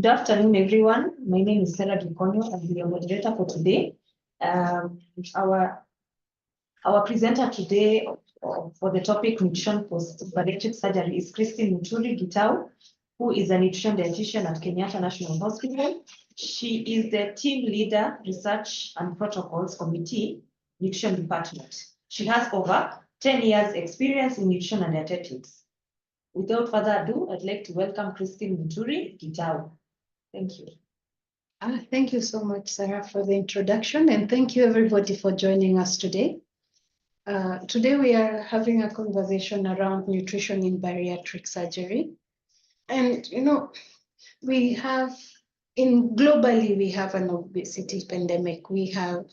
Good afternoon, everyone. My name is Sarah Gikonyo. I'm your moderator for today. Our presenter today for the topic nutrition post-bariatric surgery is Christine Muturi Gitau, who is a nutrition dietitian at Kenyatta National Hospital. She is the team leader, research and protocols committee, nutrition department. She has over 10 years experience in nutrition and dietetics. Without further ado, I'd like to welcome Christine Muturi Gitau. Thank you. Thank you so much, Sarah, for the introduction, and thank you everybody for joining us today. Today we are having a conversation around nutrition in bariatric surgery. And globally we have an obesity pandemic. We have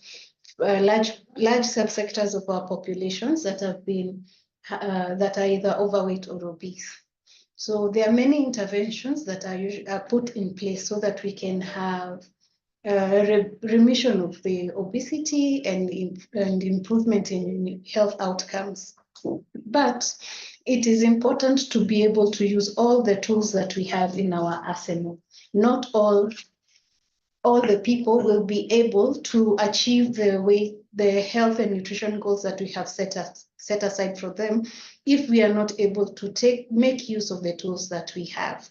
large subsectors of our populations that have been that are either overweight or obese. So there are many interventions that are put in place so that we can have remission of the obesity and improvement in health outcomes. But it is important to be able to use all the tools that we have in our arsenal. Not all the people will be able to achieve the health and nutrition goals that we have set aside for them if we are not able to make use of the tools that we have.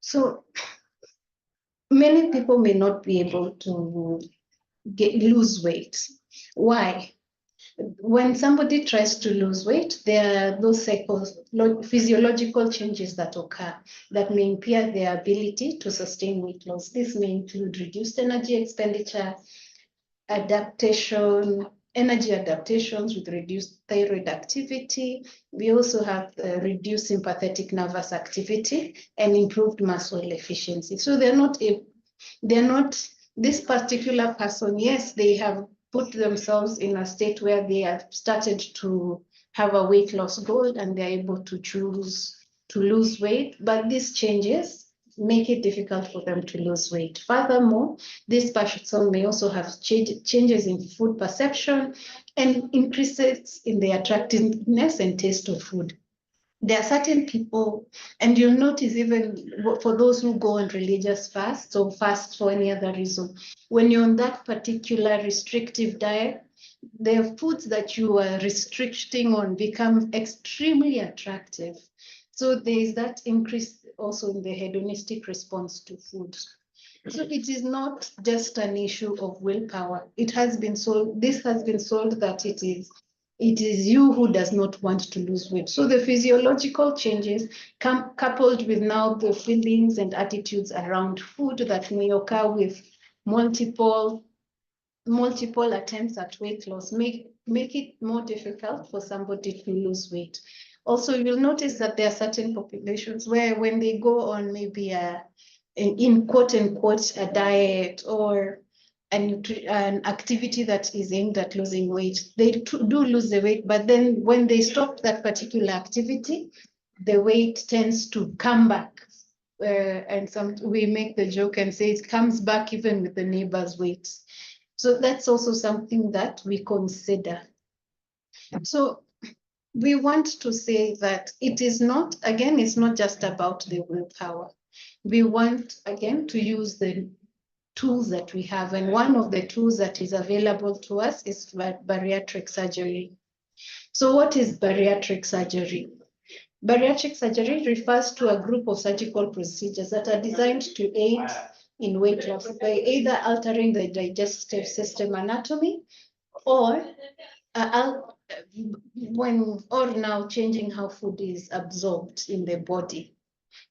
So many people may not be able to lose weight. Why? When somebody tries to lose weight, there are those physiological changes that occur that may impair their ability to sustain weight loss. This may include reduced energy expenditure, energy adaptations with reduced thyroid activity. We also have reduced sympathetic nervous activity and improved muscle efficiency. So they're not this particular person, yes, they have put themselves in a state where they have started to have a weight loss goal and they're able to choose to lose weight, but these changes make it difficult for them to lose weight. Furthermore, this person may also have changes in food perception and increases in the attractiveness and taste of food. There are certain people, and you'll notice even for those who go on religious fasts or fast for any other reason, when you're on that particular restrictive diet, the foods that you are restricting on become extremely attractive. So there is that increase also in the hedonistic response to food. So it is not just an issue of willpower. It has been solved. This has been solved that it is you who does not want to lose weight. So the physiological changes coupled with now the feelings and attitudes around food that may occur with multiple attempts at weight loss make it more difficult for somebody to lose weight. Also, you'll notice that there are certain populations where when they go on maybe in quote unquote a diet or an activity that is aimed at losing weight, they do lose the weight, but then when they stop that particular activity, the weight tends to come back. And we make the joke and say it comes back even with the neighbor's weight. So that's also something that we consider. So we want to say that it's not just about the willpower. We want, again, to use the tools that we have. And one of the tools that is available to us is bariatric surgery. So what is bariatric surgery? Bariatric surgery refers to a group of surgical procedures that are designed to aid in weight loss by either altering the digestive system anatomy or now changing how food is absorbed in the body.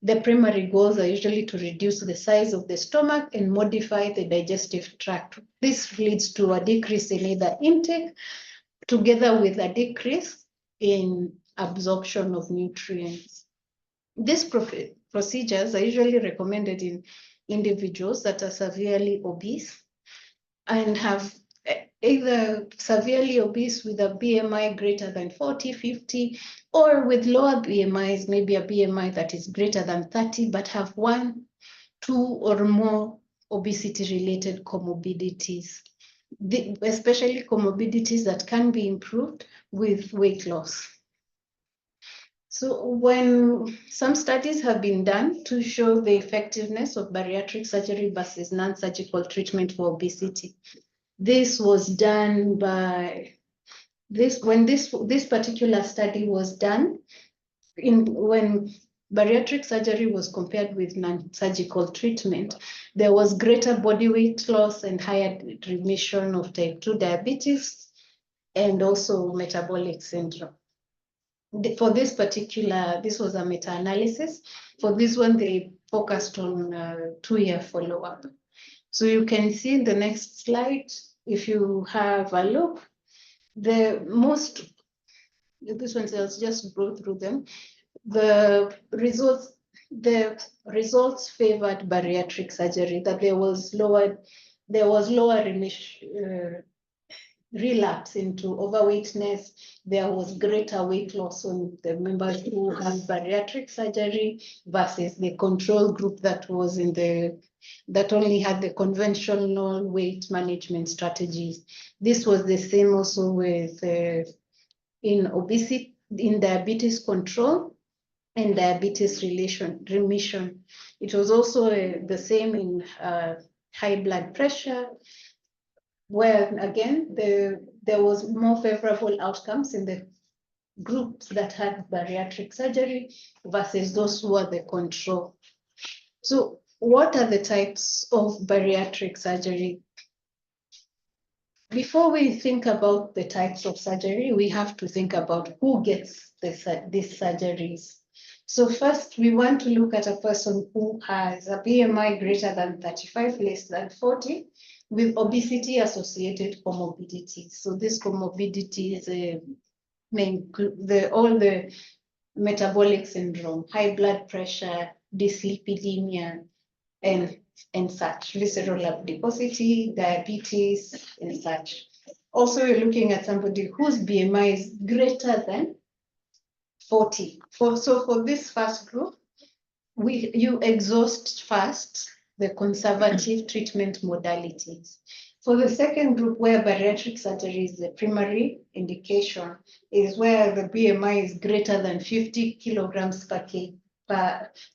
The primary goals are usually to reduce the size of the stomach and modify the digestive tract. This leads to a decrease in either intake together with a decrease in absorption of nutrients. These procedures are usually recommended in individuals that are severely obese and have either severely obese with a BMI greater than 40, 50, or with lower BMIs, maybe a BMI that is greater than 30, but have 1, 2, or more obesity-related comorbidities, especially comorbidities that can be improved with weight loss. So when some studies have been done to show the effectiveness of bariatric surgery versus non-surgical treatment for obesity, this was done by when this particular study was done when bariatric surgery was compared with non-surgical treatment, there was greater body weight loss and higher remission of type 2 diabetes and also metabolic syndrome. For this was a meta-analysis. For this one, they focused on 2-year follow-up. So you can see in the next slide, if you have a look, this one, I'll just go through them. The results favored bariatric surgery, that there was lower remission, relapse into overweightness. There was greater weight loss on the members who had bariatric surgery versus the control group that only had the conventional weight management strategies. This was the same also with in obesity, in diabetes control and diabetes remission. It was also the same in high blood pressure, where again there was more favorable outcomes in the groups that had bariatric surgery versus those who are the control. So what are the types of bariatric surgery? Before we think about the types of surgery, we have to think about who gets these surgeries. So first, we want to look at a person who has a BMI greater than 35, less than 40, with obesity-associated comorbidities. So these comorbidities all the metabolic syndrome, high blood pressure, dyslipidemia, and such, visceral adiposity, diabetes, and such. Also, we're looking at somebody whose BMI is greater than 40. So for this first group, you exhaust first the conservative treatment modalities. For the second group, where bariatric surgery is the primary indication, is where the BMI is greater than 50 kilograms per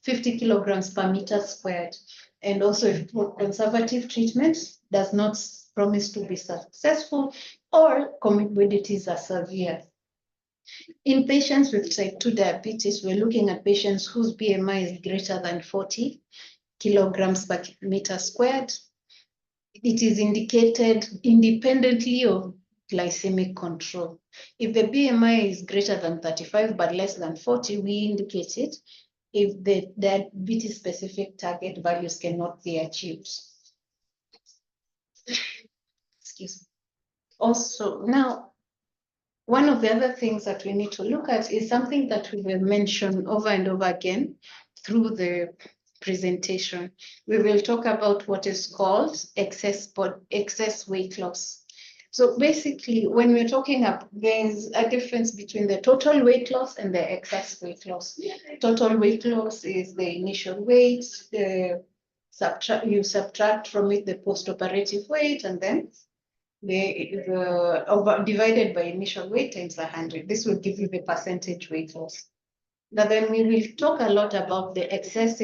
50 kilograms per meter squared. And also, if conservative treatment does not promise to be successful or comorbidities are severe. In patients with type 2 diabetes, we're looking at patients whose BMI is greater than 40 kilograms per meter squared. It is indicated independently of glycemic control. If the BMI is greater than 35 but less than 40, we indicate it if the diabetes-specific target values cannot be achieved. Excuse me. Also, now, one of the other things that we need to look at is something that we will mention over and over again through the presentation. We will talk about what is called excess weight loss. So basically, when we're talking about, there's a difference between the total weight loss and the excess weight loss. Total weight loss is the initial weight, you subtract from it the post-operative weight, and then divided by initial weight times 100. This will give you the percentage weight loss. Now then we will talk a lot about the excess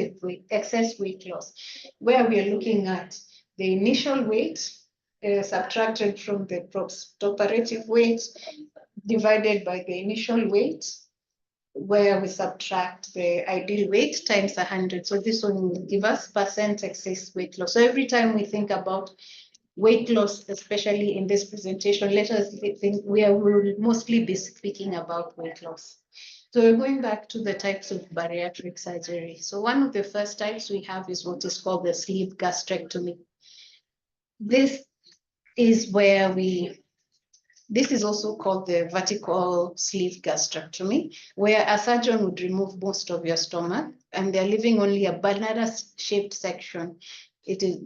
weight loss, where we are looking at the initial weight subtracted from the post-operative weight divided by the initial weight, where we subtract the ideal weight times 100. So this one will give us percent excess weight loss. So every time we think about weight loss, especially in this presentation, let us think we will mostly be speaking about weight loss. So we're going back to the types of bariatric surgery. So one of the first types we have is what is called the sleeve gastrectomy. This is this is also called the vertical sleeve gastrectomy, where a surgeon would remove most of your stomach and they're leaving only a banana-shaped section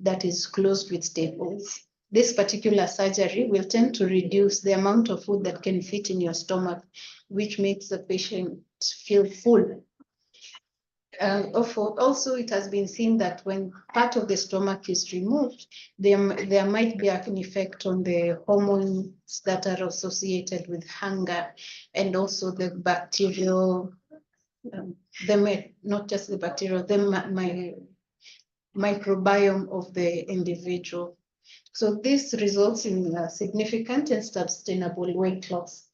that is closed with staples. This particular surgery will tend to reduce the amount of food that can fit in your stomach, which makes the patient feel full. Also, it has been seen that when part of the stomach is removed, there might be an effect on the hormones that are associated with hunger and also the bacterial not just the bacterial, the microbiome of the individual. So this results in significant and sustainable weight loss,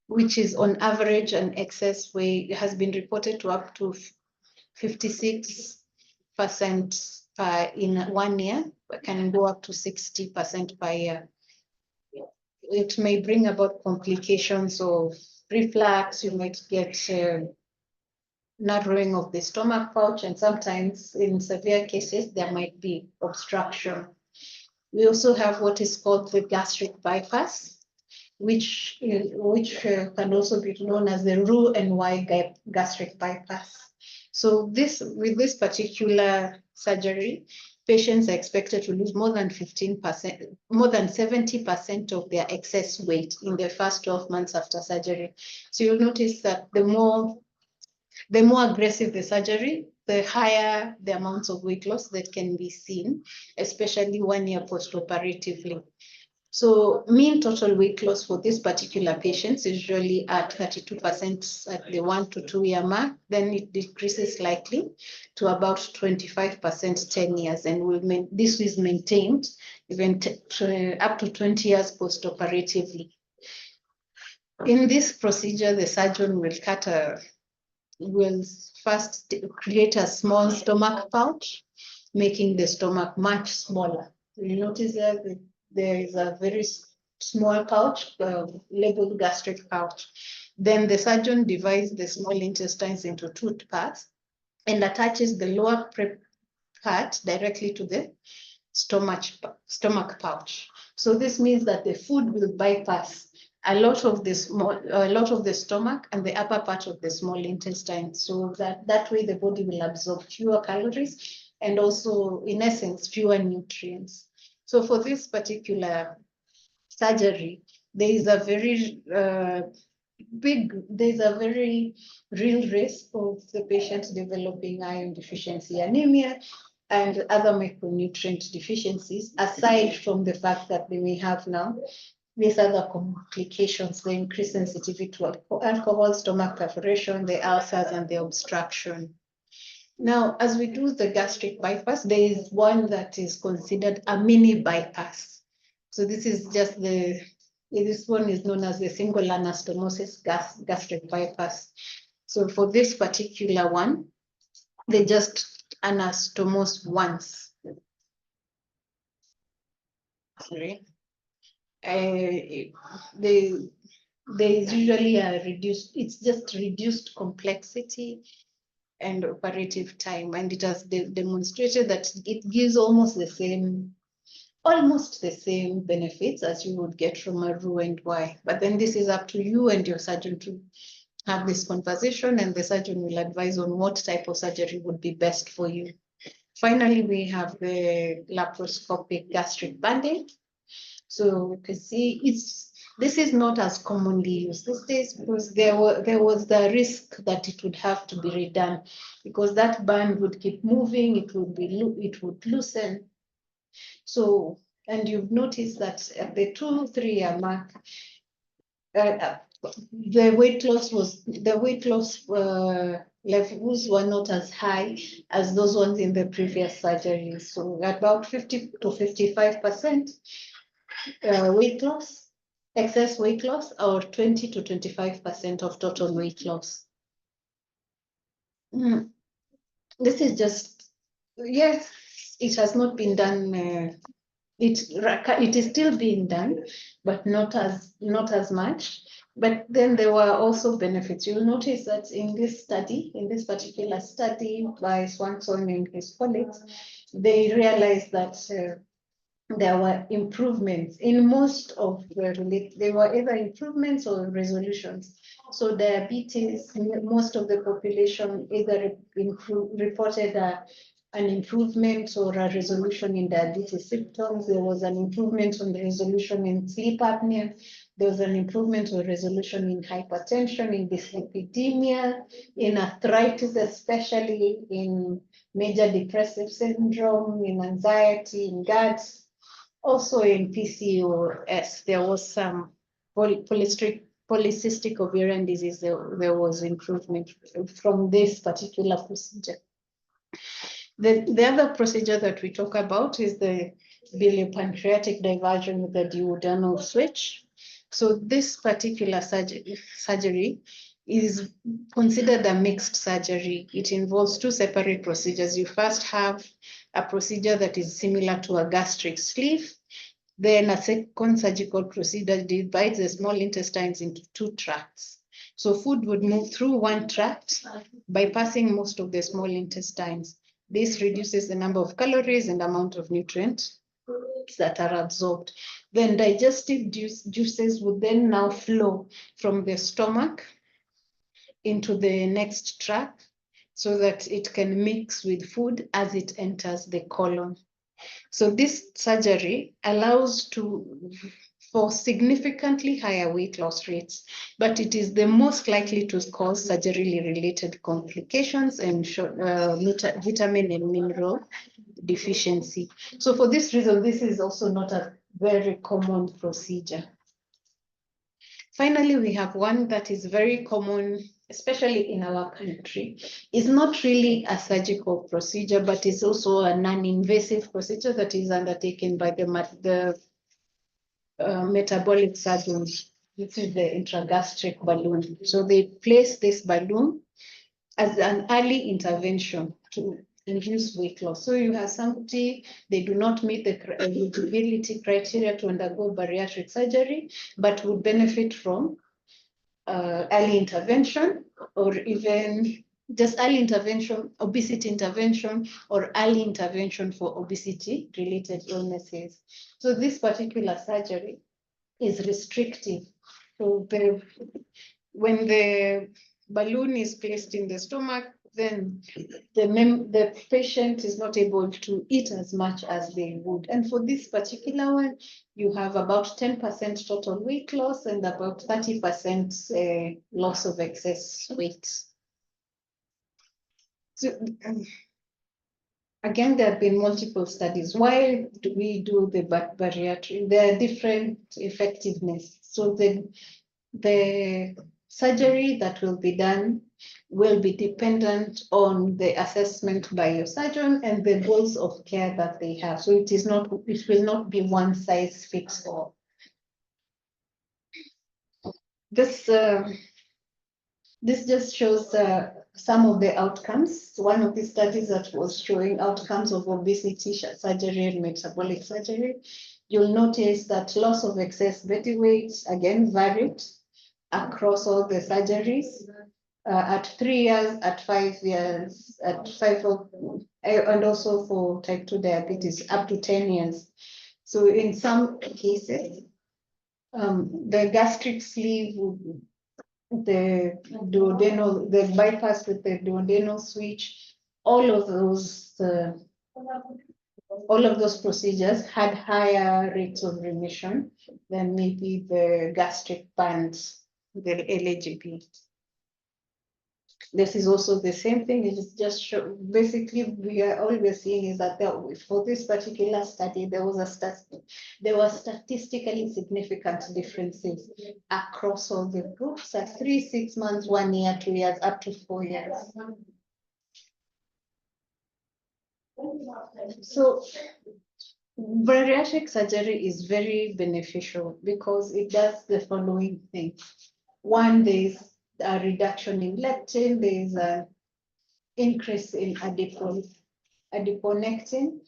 which is on average an excess weight has been reported to up to 56% in 1 year, but can go up to 60% per year. It may bring about complications of reflux. You might get narrowing of the stomach pouch, and sometimes in severe cases, there might be obstruction. We also have what is called the gastric bypass, which can also be known as the Roux-en-Y gastric bypass. So with this particular surgery, patients are expected to lose more than 70% of their excess weight in the first 12 months after surgery. So you'll notice that the more aggressive the surgery, the higher the amounts of weight loss that can be seen, especially 1 year post-operatively. So mean total weight loss for this particular patients is usually at 32% at the 1 to 2 year mark. Then it decreases slightly to about 25% 10 years, and this is maintained even up to 20 years post-operatively. In this procedure, the surgeon will first create a small stomach pouch, making the stomach much smaller. You notice that there is a very small pouch labeled gastric pouch. Then the surgeon divides the small intestines into 2 parts and attaches the lower part directly to the stomach pouch. So this means that the food will bypass a lot of the stomach and the upper part of the small intestine, so that way the body will absorb fewer calories and also, in essence, fewer nutrients. So for this particular surgery, there is a very real risk of the patient developing iron deficiency anemia and other micronutrient deficiencies, aside from the fact that they may have now these other complications, the increased sensitivity to alcohol, stomach perforation, the ulcers, and the obstruction. Now, as we do the gastric bypass, there is one that is considered a mini bypass. So this is just this one is known as the single anastomosis gastric bypass. So for this particular one, they just anastomose once. Sorry. There is usually it's just reduced complexity and operative time, and it has demonstrated that it gives almost the same benefits as you would get from a Roux-en-Y. But then this is up to you and your surgeon to have this conversation, and the surgeon will advise on what type of surgery would be best for you. Finally, we have the laparoscopic gastric banding. So you can see this is not as commonly used these days because there was the risk that it would have to be redone because that band would keep moving, it would loosen. So, and you've noticed that at the 2-3 year mark, the weight loss levels were not as high as those ones in the previous surgeries. So about 50 to 55% weight loss, excess weight loss, or 20 to 25% of total weight loss. This is just, yes, it has not been done. It is still being done, but not as much. But then there were also benefits. You'll notice that in this particular study by Swanson and his colleagues, they realized that there were improvements in most of there were either improvements or resolutions. So diabetes, most of the population either reported an improvement or a resolution in diabetes symptoms. There was an improvement on the resolution in sleep apnea. There was an improvement or resolution in hypertension, in dyslipidemia, in arthritis, especially in major depressive syndrome, in anxiety, in GERD. Also in PCOS, there was some polycystic polycystic ovarian disease, there was improvement from this particular procedure. The other procedure that we talk about is the biliopancreatic diversion with the duodenal switch. So this particular surgery is considered a mixed surgery. It involves two separate procedures. You first have a procedure that is similar to a gastric sleeve. Then a second surgical procedure divides the small intestines into two tracts. So food would move through one tract, bypassing most of the small intestines. This reduces the number of calories and amount of nutrients that are absorbed. Then digestive juices would then now flow from the stomach into the next tract so that it can mix with food as it enters the colon. So this surgery allows for significantly higher weight loss rates, but it is the most likely to cause surgery related complications and vitamin and mineral deficiency. So for this reason, this is also not a very common procedure. Finally, we have one that is very common, especially in our country. It's not really a surgical procedure, but it's also a non-invasive procedure that is undertaken by the metabolic surgeons. This is the intragastric balloon. So they place this balloon as an early intervention to induce weight loss. So you have somebody, they do not meet the eligibility criteria to undergo bariatric surgery, but would benefit from early intervention, or even just early intervention, obesity intervention, or early intervention for obesity-related illnesses. So this particular surgery is restrictive. So when the balloon is placed in the stomach, then the patient is not able to eat as much as they would. And for this particular one, you have about 10% total weight loss and about 30% loss of excess weight. So, again, there have been multiple studies. Why do we do the bariatric? There are different effectiveness. So the surgery that will be done will be dependent on the assessment by your surgeon and the goals of care that they have. So it will not be one size fits all. This just shows some of the outcomes. One of the studies that was showing outcomes of obesity surgery and metabolic surgery. You'll notice that loss of excess body weight again varied across all the surgeries. At 3 years, at 5 years, at 5, and also for type 2 diabetes, up to 10 years. So in some cases, the gastric sleeve, the bypass with the duodenal switch, all of those procedures had higher rates of remission than maybe the gastric bands, the eligibility. This is also the same thing. It is just basically we are always seeing is that for this particular study there were statistically significant differences across all the groups at 3, 6 months, 1 year, 2 years, up to 4 years. So bariatric surgery is very beneficial because it does the following things. One, there is a reduction in leptin, there is an increase in adiponectin,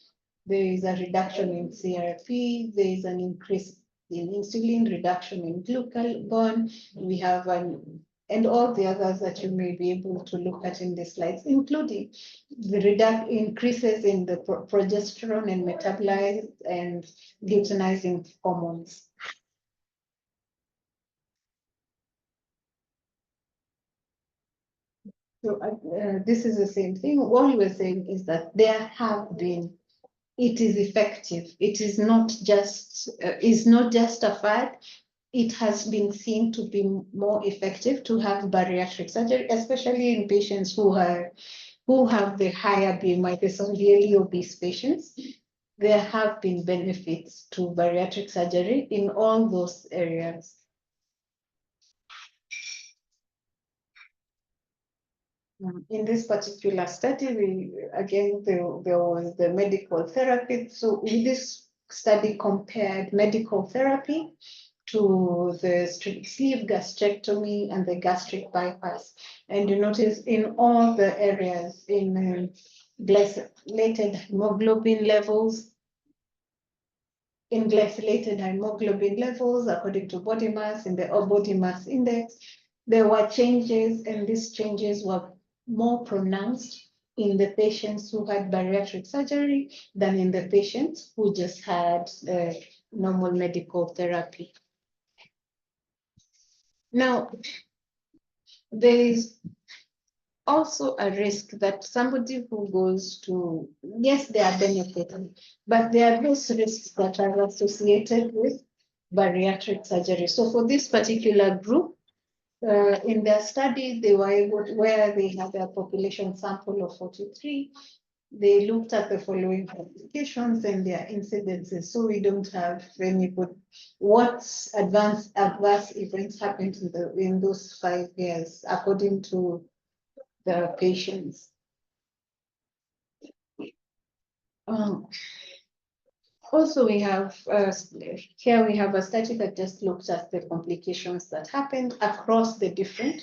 there is a reduction in CRP, there is an increase in insulin, reduction in glucagon, we have and all the others that you may be able to look at in the slides, including the increases in the progesterone and metabolized and luteinizing hormones. So this is the same thing. All we're saying is that it is effective. It is not just a fad. It has been seen to be more effective to have bariatric surgery, especially in patients who have the higher BMI, the severely obese patients. There have been benefits to bariatric surgery in all those areas. In this particular study, there was the medical therapy. So in this study compared medical therapy to the sleeve gastrectomy and the gastric bypass. And you notice in all the areas, in glycolated hemoglobin levels, according to body mass, in the body mass index, there were changes, and these changes were more pronounced in the patients who had bariatric surgery than in the patients who just had normal medical therapy. Now, there is also a risk that somebody who goes to, yes, they are benefiting, but there are those risks that are associated with bariatric surgery. So for this particular group, in their study, they were able to, where they had a population sample of 43, they looked at the following complications and their incidences. So we don't have any good, what adverse events happened in those 5 years, according to the patients. Also, we have here we have a study that just looks at the complications that happened across the different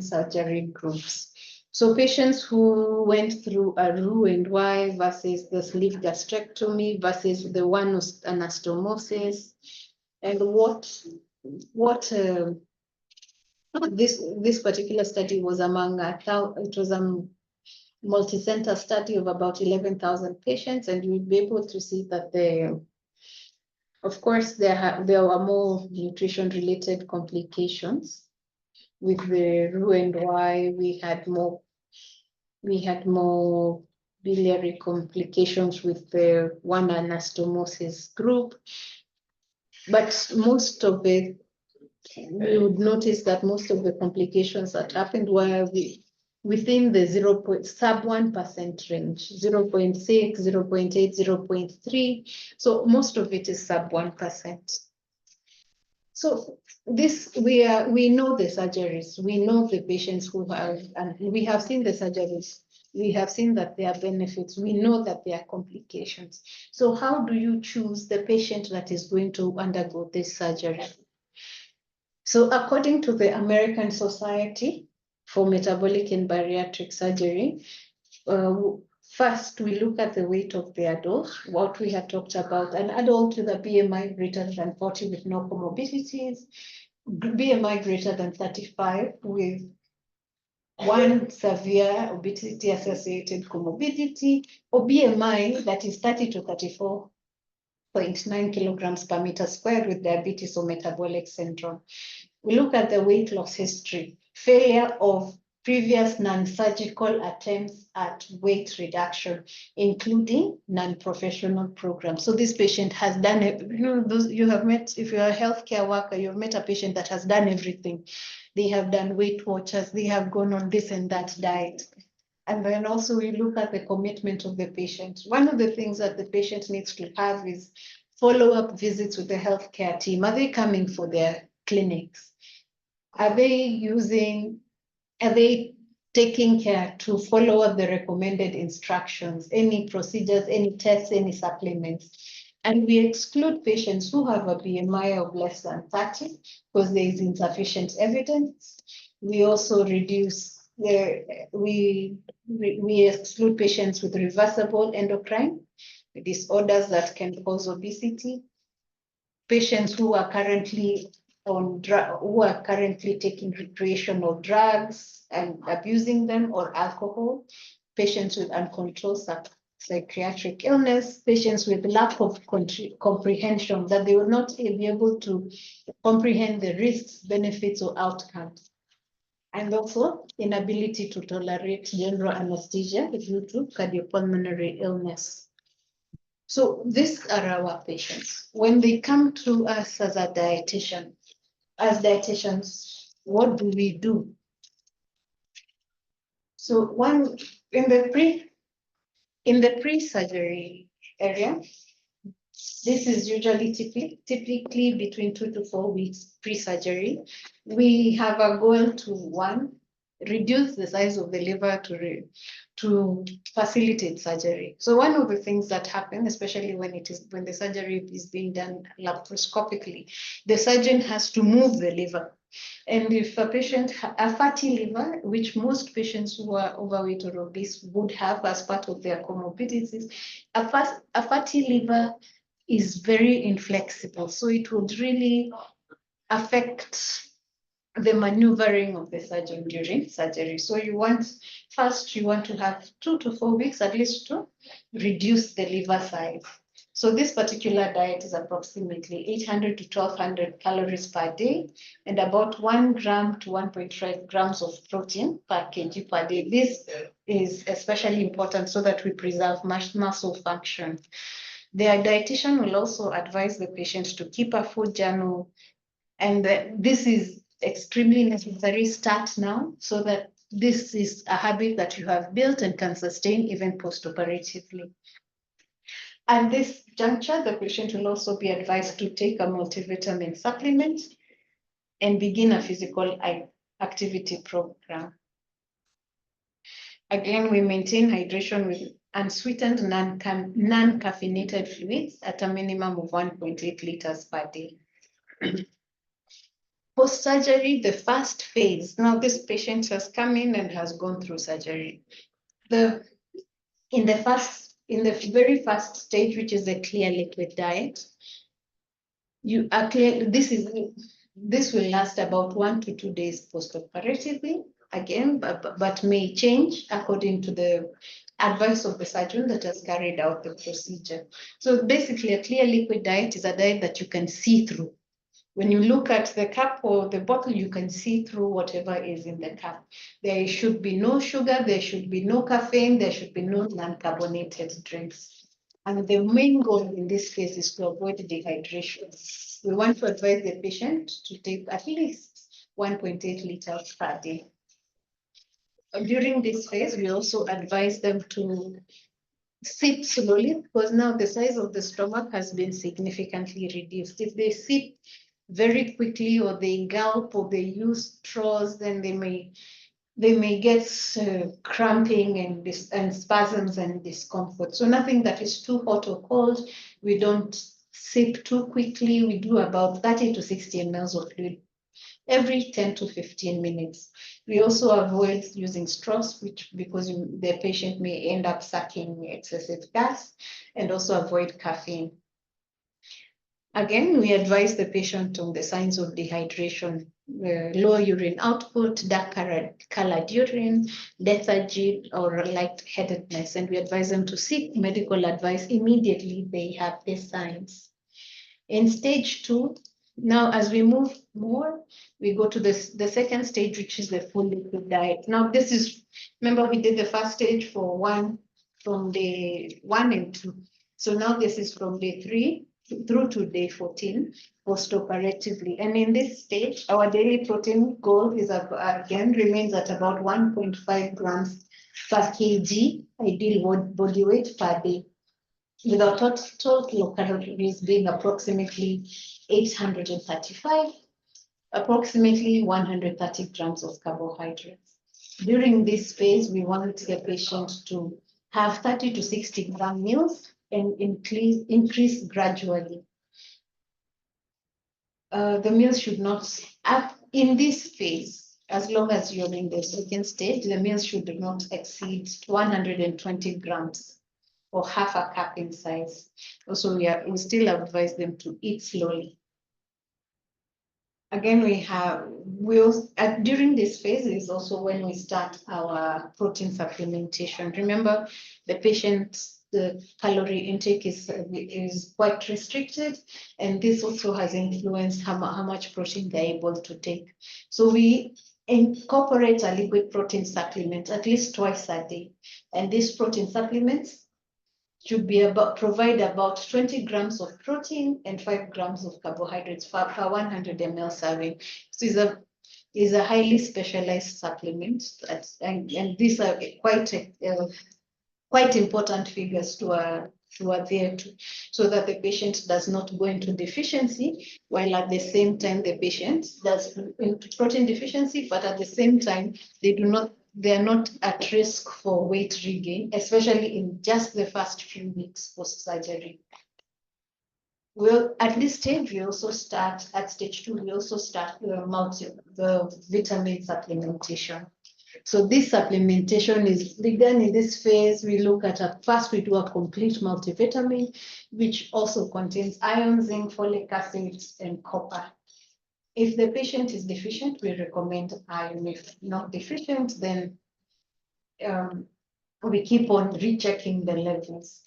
surgery groups. So patients who went through a Roux and Y versus the sleeve gastrectomy versus the one anastomosis, and this particular study was among it was a multi-center study of about 11,000 patients, and you'll be able to see that of course, there were more nutrition-related complications. With the Roux and Y, we had more biliary complications with the one anastomosis group, but most of it, we would notice that most of the complications that happened were within the sub 1% range, 0.6, 0.8, 0.3. So most of it is sub 1%. So this, we know the surgeries, we know the patients who have, and we have seen the surgeries, we have seen that there are benefits, we know that there are complications. So how do you choose the patient that is going to undergo this surgery? So according to the American Society for Metabolic and Bariatric Surgery, first we look at the weight of the adult, what we had talked about, an adult with a BMI greater than 40 with no comorbidities, BMI greater than 35 with one severe obesity-associated comorbidity, or BMI that is 30 to 34.9 kilograms per meter squared with diabetes or metabolic syndrome. We look at the weight loss history, failure of previous non-surgical attempts at weight reduction, including non-professional programs. So this patient has done it. You have met, if you're a healthcare worker, you've met a patient that has done everything. They have done Weight Watchers, they have gone on this and that diet. And then also we look at the commitment of the patient. One of the things that the patient needs to have is follow-up visits with the healthcare team. Are they coming for their clinics? Are they taking care to follow up the recommended instructions, any procedures, any tests, any supplements? And we exclude patients who have a BMI of less than 30 because there is insufficient evidence. We also reduce we exclude patients with reversible endocrine disorders that can cause obesity, patients who are currently taking recreational drugs and abusing them, or alcohol, patients with uncontrolled psychiatric illness, patients with lack of comprehension, that they will not be able to comprehend the risks, benefits, or outcomes. And also inability to tolerate general anesthesia due to cardiopulmonary illness. So these are our patients. When they come to us as a dietitian, as dietitians, what do we do? So in the pre-surgery area, This is usually typically between 2 to 4 weeks pre-surgery. We have a goal to, one, reduce the size of the liver to facilitate surgery. So one of the things that happen, especially when the surgery is being done laparoscopically, the surgeon has to move the liver. And if a patient, a fatty liver, which most patients who are overweight or obese would have as part of their comorbidities, a fatty liver is very inflexible. So it would really affect the maneuvering of the surgeon during surgery. So you want to have 2 to 4 weeks at least to reduce the liver size. So this particular diet is approximately 800 to 1200 calories per day and about 1 gram to 1.5 grams of protein per kg per day. This is especially important so that we preserve muscle function. Their dietitian will also advise the patient to keep a food journal, and this is extremely necessary. Start now so that this is a habit that you have built and can sustain even post-operatively. At this juncture, the patient will also be advised to take a multivitamin supplement and begin a physical activity program. Again, we maintain hydration with unsweetened non-caffeinated fluids at a minimum of 1.8 liters per day. Post-surgery, the first phase. Now this patient has come in and has gone through surgery. In the very first stage, which is the clear liquid diet, this will last about 1 to 2 days post-operatively, again, but may change according to the advice of the surgeon that has carried out the procedure. So basically, a clear liquid diet is a diet that you can see through. When you look at the cup or the bottle, you can see through whatever is in the cup. There should be no sugar, there should be no caffeine, there should be no non-carbonated drinks. And the main goal in this case is to avoid dehydration. We want to advise the patient to take at least 1.8 liters per day. During this phase, we also advise them to sip slowly because now the size of the stomach has been significantly reduced. If they sip very quickly or they gulp or they use straws, then they may get cramping and spasms and discomfort. So nothing that is too hot or cold. We don't sip too quickly. We do about 30 to 60 mL of fluid every 10 to 15 minutes. We also avoid using straws, because the patient may end up sucking excessive gas, and also avoid caffeine. Again, we advise the patient on the signs of dehydration: low urine output, dark colored urine, lethargy, or lightheadedness, and we advise them to seek medical advice immediately they have these signs. In stage 2, now as we move more, we go to the second stage, which is the full liquid diet. Now this is, remember we did the first stage from day 1 and 2. So now this is from day 3 through to day 14 post-operatively. And in this stage, our daily protein goal is again remains at about 1.5 grams per kg, ideal body weight per day, with our total kilocalories being approximately 835, approximately 130 grams of carbohydrates. During this phase, we want the patient to have 30 to 60 gram meals and increase gradually. The meals should not, in this phase, as long as you're in the second stage, the meals should not exceed 120 grams or half a cup in size. Also, we still advise them to eat slowly. Again, during this phase is also when we start our protein supplementation. Remember, the calorie intake is quite restricted, and this also has influenced how much protein they're able to take. So we incorporate a liquid protein supplement at least twice a day, and these protein supplements should provide about 20 grams of protein and 5 grams of carbohydrates per 100 ml serving. So is a highly specialized supplement, and these are quite important figures to to adhere to, so that the patient does not go into deficiency, while at the same time the patient does into protein deficiency, but at the same time they are not at risk for weight regain, especially in just the first few weeks post-surgery. Well, at this stage, we also start, at stage 2, we also start the vitamin supplementation. So this supplementation is begun in this phase. We look at first we do a complete multivitamin, which also contains iron, zinc, folic acid, and copper. If the patient is deficient, we recommend iron. If not deficient, then we keep on rechecking the levels.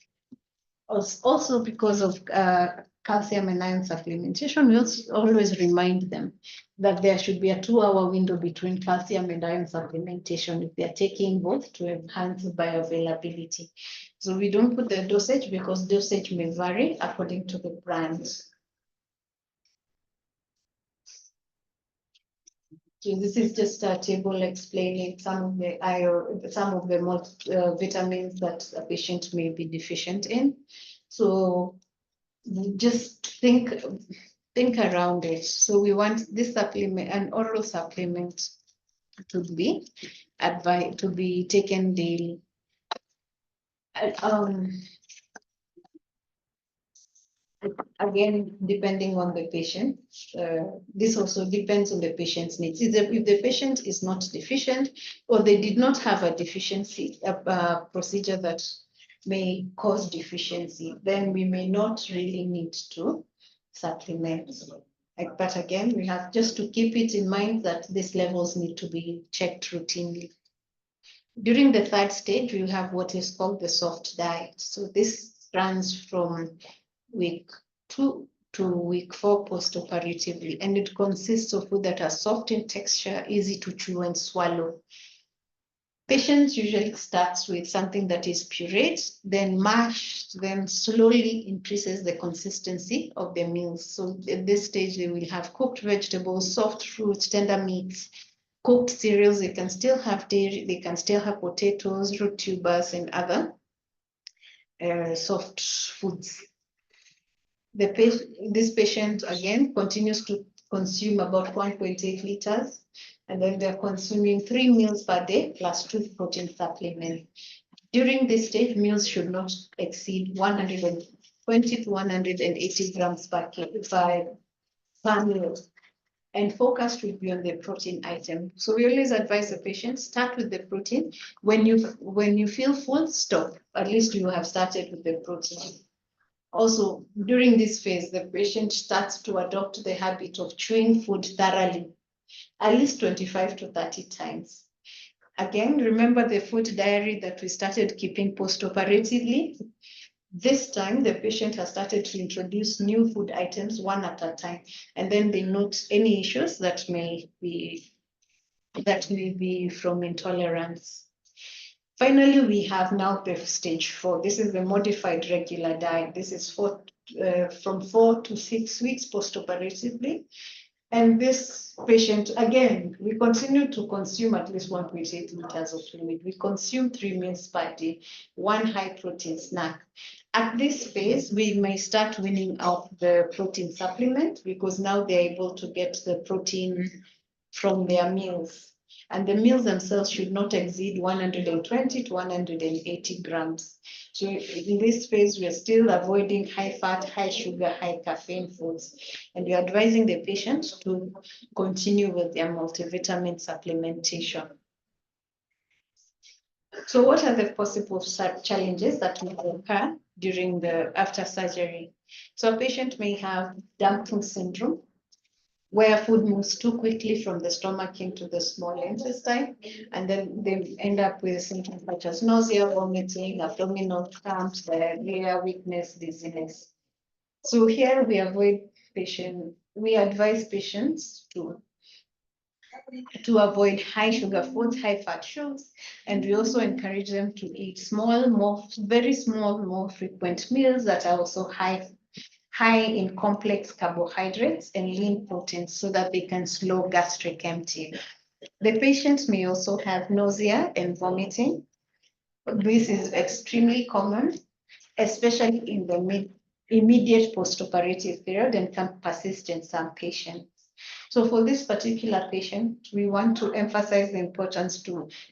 Also, because of calcium and iron supplementation, we also always remind them that there should be a 2-hour window between calcium and iron supplementation if they're taking both to enhance bioavailability. So we don't put the dosage because dosage may vary according to the brand. So this is just a table explaining some of the vitamins that a patient may be deficient in. So just think around it. So we want this supplement, an oral supplement, to be taken daily. Again, depending on the patient, this also depends on the patient's needs. If the patient is not deficient, or they did not have a deficiency, a procedure that may cause deficiency, then we may not really need to supplement. But again, we have just to keep it in mind that these levels need to be checked routinely. During the 3rd stage, we have what is called the soft diet. So this runs from week 2 to week 4 post-operatively, and it consists of food that are soft in texture, easy to chew and swallow. Patients usually starts with something that is pureed, then mashed, then slowly increases the consistency of the meals. So at this stage, they will have cooked vegetables, soft fruits, tender meats, cooked cereals. They can still have dairy, they can still have potatoes, root tubers, and other soft foods. This patient, again, continues to consume about 1.8 liters, and then they're consuming 3 meals per day plus 2 protein supplements. During this stage, meals should not exceed 120 to 180 grams per meal, and focus should be on the protein item. So we always advise the patient, start with the protein. When you feel full, stop. At least you have started with the protein. Also, during this phase, the patient starts to adopt the habit of chewing food thoroughly, at least 25 to 30 times. Again, remember the food diary that we started keeping post-operatively? This time, the patient has started to introduce new food items one at a time, and then they note any issues that may be from intolerance. Finally, we have now the stage 4. This is the modified regular diet. This is from 4 to 6 weeks post-operatively. And this patient, again, we continue to consume at least 1.8 liters of fluid. We consume 3 meals per day, 1 high protein snack. At this phase, we may start weaning out the protein supplement because now they're able to get the protein from their meals. And the meals themselves should not exceed 120 to 180 grams. So in this phase, we are still avoiding high fat, high sugar, high caffeine foods. And we're advising the patient to continue with their multivitamin supplementation. So what are the possible challenges that may occur after surgery? So a patient may have dumping syndrome, where food moves too quickly from the stomach into the small intestine, and then they end up with symptoms such as nausea, vomiting, abdominal cramps, diarrhea, weakness, dizziness. So here we advise patients to avoid high sugar foods, high fat foods, and we also encourage them to eat very small, more frequent meals that are also high in complex carbohydrates and lean proteins so that they can slow gastric emptying. The patient may also have nausea and vomiting. This is extremely common especially in the immediate postoperative period and can persist in some patients. So for this particular patient, we want to emphasize the importance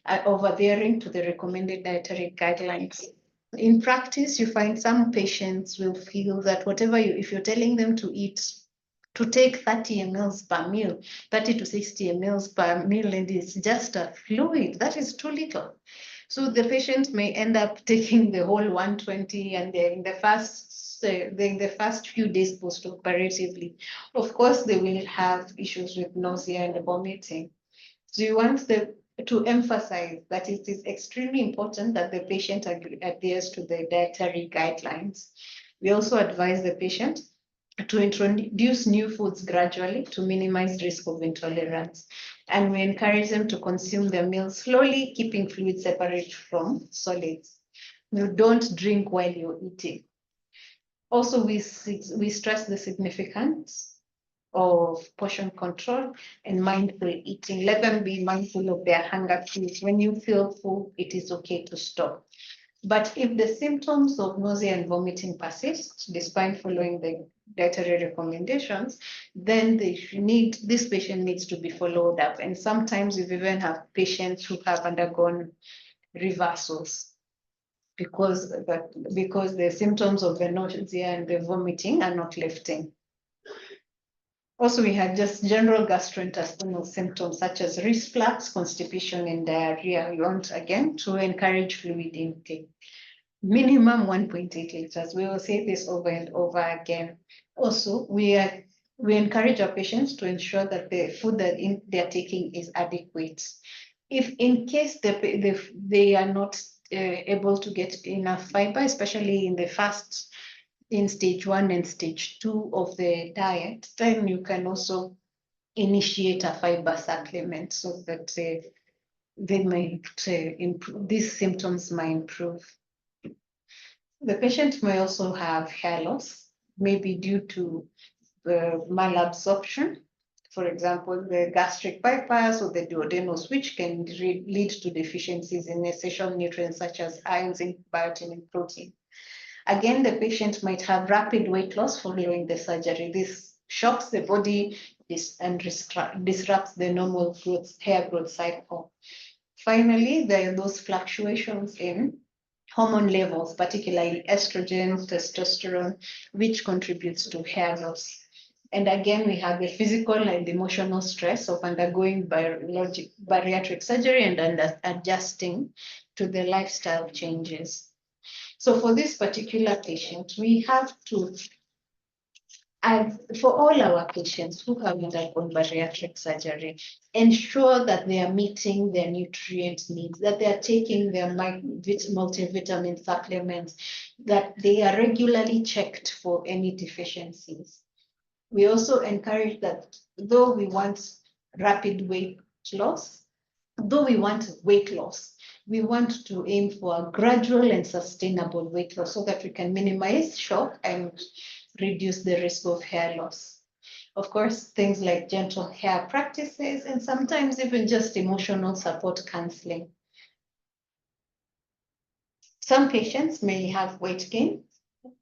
of adhering to the recommended dietary guidelines. In practice, you find some patients will feel that if you're telling them to take 30 mLs per meal, 30 to 60 mLs per meal, and it's just a fluid, that is too little. So the patient may end up taking the whole 120, and in the first few days post-operatively, of course, they will have issues with nausea and vomiting. So you want to emphasize that it is extremely important that the patient adheres to the dietary guidelines. We also advise the patient to introduce new foods gradually to minimize risk of intolerance. And we encourage them to consume their meals slowly, keeping fluids separate from solids. You don't drink while you're eating. Also, we stress the significance of portion control and mindful eating. Let them be mindful of their hunger cues. When you feel full, it is okay to stop. But if the symptoms of nausea and vomiting persist, despite following the dietary recommendations, then this patient needs to be followed up. And sometimes we even have patients who have undergone reversals because the symptoms of the nausea and the vomiting are not lifting. Also, we had just general gastrointestinal symptoms such as reflux, constipation, and diarrhea. We want, again, to encourage fluid intake. Minimum 1.8 liters. We will say this over and over again. Also, we encourage our patients to ensure that the food that they're taking is adequate. If in case they are not able to get enough fiber, especially in stage 1 and stage 2 of the diet, then you can also initiate a fiber supplement so that they might improve. These symptoms might improve. The patient may also have hair loss, maybe due to the malabsorption. For example, the gastric bypass or the duodenal, which can lead to deficiencies in essential nutrients such as iron, zinc, biotin, and protein. Again, the patient might have rapid weight loss following the surgery. This shocks the body and disrupts the normal hair growth cycle. Finally, there are those fluctuations in hormone levels, particularly estrogen, testosterone, which contributes to hair loss. And again, we have the physical and emotional stress of undergoing bariatric surgery and adjusting to the lifestyle changes. So for this particular patient, we have to, for all our patients who have undergone bariatric surgery, ensure that they are meeting their nutrient needs, that they are taking their multivitamin supplements, that they are regularly checked for any deficiencies. We also encourage that though we want weight loss, we want to aim for a gradual and sustainable weight loss so that we can minimize shock and reduce the risk of hair loss. Of course, things like gentle hair practices and sometimes even just emotional support counseling. Some patients may have weight gain.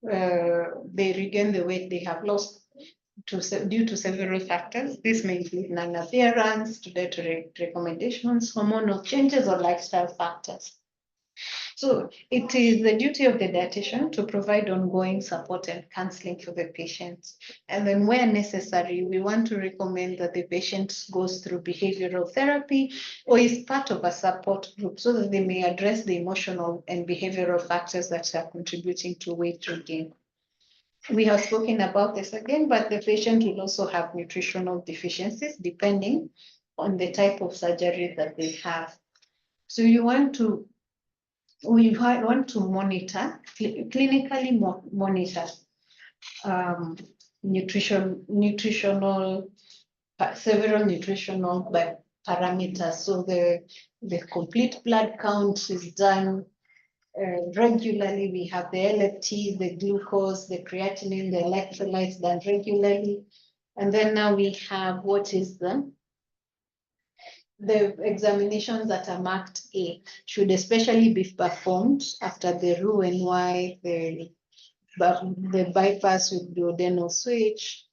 They regain the weight they have lost due to several factors. This may include non-adherence to dietary recommendations, hormonal changes, or lifestyle factors. So it is the duty of the dietitian to provide ongoing support and counseling for the patient. And then where necessary, we want to recommend that the patient goes through behavioral therapy or is part of a support group so that they may address the emotional and behavioral factors that are contributing to weight regain. We have spoken about this again, but the patient will also have nutritional deficiencies depending on the type of surgery that they have. So we want to monitor, clinically monitor several nutritional parameters. So the complete blood count is done regularly. We have the LFT, the glucose, the creatinine, the electrolytes done regularly. And then now we have what is the the examinations that are marked A should especially be performed after the Roux-en-Y, the bypass with duodenal switch.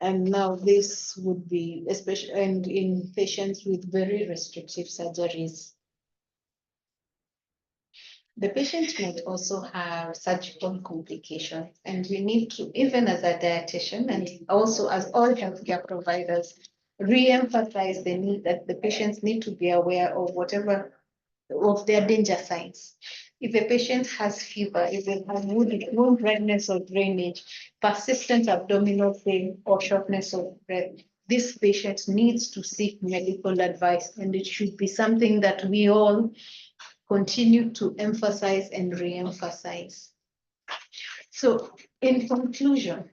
And now this would be especially and in patients with very restrictive surgeries. The patient might also have surgical complications, and we need to, even as a dietitian and also as all healthcare providers, re-emphasize the need that the patients need to be aware of whatever of their danger signs. If a patient has fever, if they have wound redness or drainage, persistent abdominal pain or shortness of breath, this patient needs to seek medical advice, and it should be something that we all continue to emphasize and re-emphasize. So in conclusion,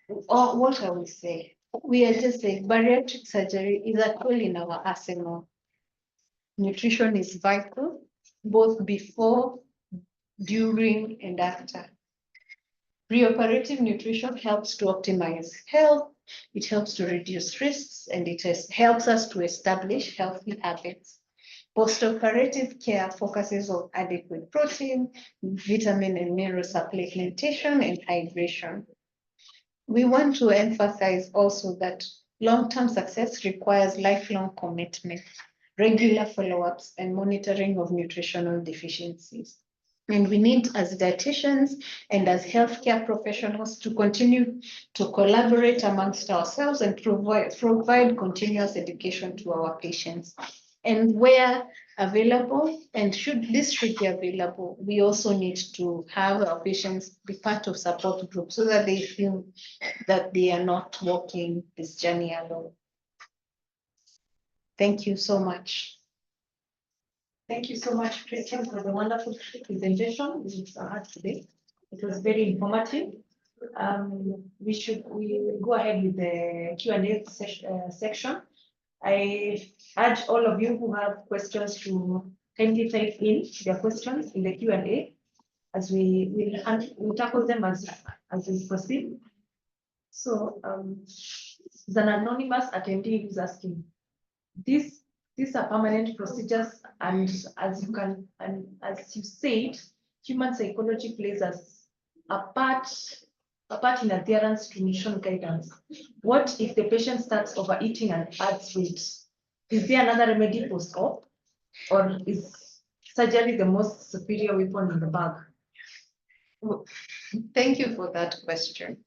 what I will say, we are just saying bariatric surgery is a tool in our arsenal. Nutrition is vital, both before, during, and after. Preoperative nutrition helps to optimize health, it helps to reduce risks, and it helps us to establish healthy habits. Postoperative care focuses on adequate protein, vitamin and mineral supplementation, and hydration. We want to emphasize also that long-term success requires lifelong commitment, regular follow-ups, and monitoring of nutritional deficiencies. And we need, as dietitians and as healthcare professionals, to continue to collaborate amongst ourselves and provide continuous education to our patients. And where available, and should be available, we also need to have our patients be part of support groups so that they feel that they are not walking this journey alone. Thank you so much. Thank you so much, Christian, for the wonderful presentation we had today. It was very informative. We will go ahead with the Q&A section. I urge all of you who have questions to kindly type in their questions in the Q&A as we will tackle them as we proceed. So there's an anonymous attendee who's asking, these are permanent procedures, and as you said, human psychology plays a part in adherence to mission guidance. What if the patient starts overeating and adds weight? Is there another remedy post-op, or is surgery the most superior weapon in the bag? Thank you for that question.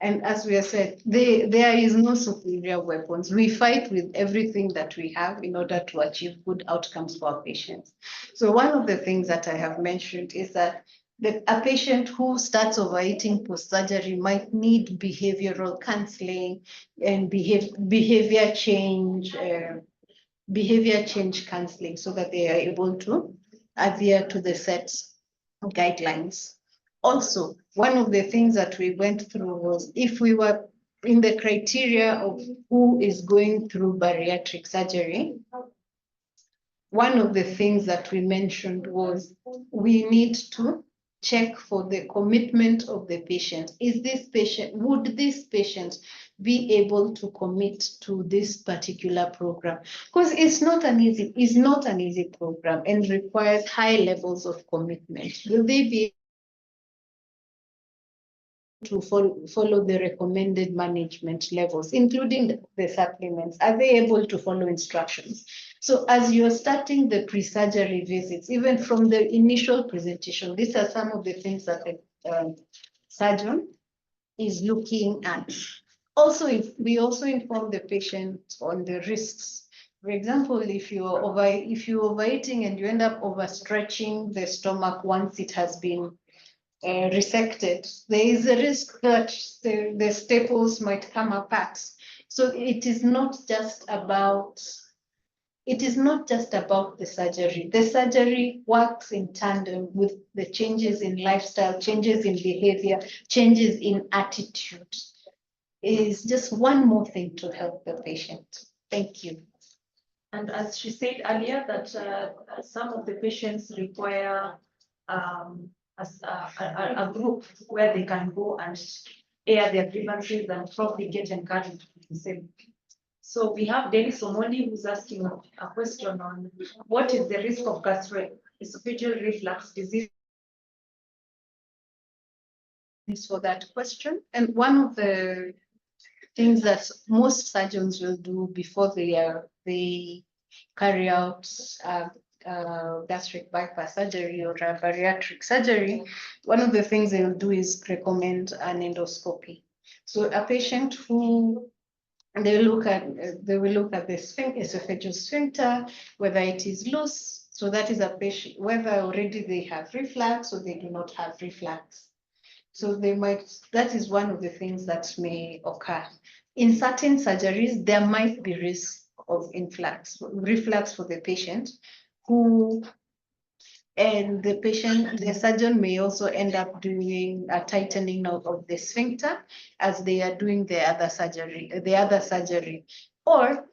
And as we have said, there is no superior weapons. We fight with everything that we have in order to achieve good outcomes for our patients. So one of the things that I have mentioned is that a patient who starts overeating post-surgery might need behavioral counseling and behavior change counseling so that they are able to adhere to the set guidelines. Also, one of the things that we went through was if we were in the criteria of who is going through bariatric surgery, one of the things that we mentioned was we need to check for the commitment of the patient. Would this patient be able to commit to this particular program? Because it's not an easy program and requires high levels of commitment. Will they be to follow the recommended management levels, including the supplements? Are they able to follow instructions? So as you're starting the pre-surgery visits, even from the initial presentation, these are some of the things that the surgeon is looking at. Also, we also inform the patient on the risks. For example, if you're overeating and you end up overstretching the stomach once it has been resected, there is a risk that the staples might come apart. So it is not just about the surgery. The surgery works in tandem with the changes in lifestyle, changes in behavior, changes in attitude. It is just one more thing to help the patient. Thank you. And as she said earlier, that some of the patients require a group where they can go and air their grievances and probably get encouraged to do the same. So we have Dennis Omoni who's asking a question on what is the risk of gastroesophageal reflux disease? Thanks for that question. And one of the things that most surgeons will do before they carry out gastric bypass surgery or a bariatric surgery, one of the things they will do is recommend an endoscopy. So a patient who they will look at the esophageal sphincter, whether it is loose. So that is a patient, whether already they have reflux or they do not have reflux. So that is one of the things that may occur. In certain surgeries, there might be risk of reflux for the patient and the surgeon may also end up doing a tightening of the sphincter as they are doing the other surgery. Or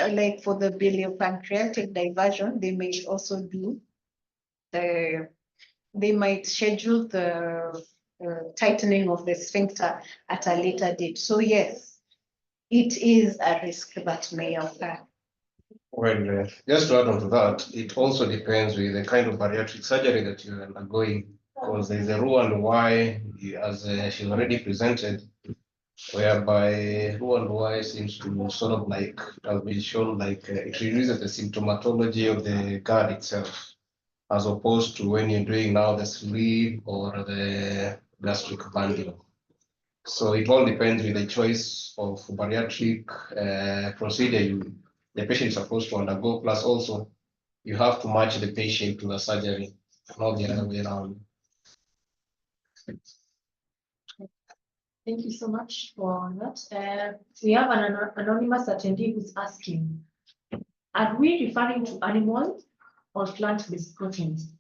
like for the biliopancreatic diversion, they may also do they might schedule the tightening of the sphincter at a later date. So yes, it is a risk that may occur. Well, just to add on to that, it also depends with the kind of bariatric surgery that you are undergoing, because there's a rule and why, as she's already presented, whereby rule and why seems to sort of like has been shown like it reduces the symptomatology of the GERD itself, as opposed to when you're doing now the sleeve or the gastric bundle. So it all depends with the choice of bariatric procedure the patient is supposed to undergo, plus also you have to match the patient to the surgery, not the other way around. Thank you so much for that. We have an anonymous attendee who's asking, are we referring to animal or plant-based proteins?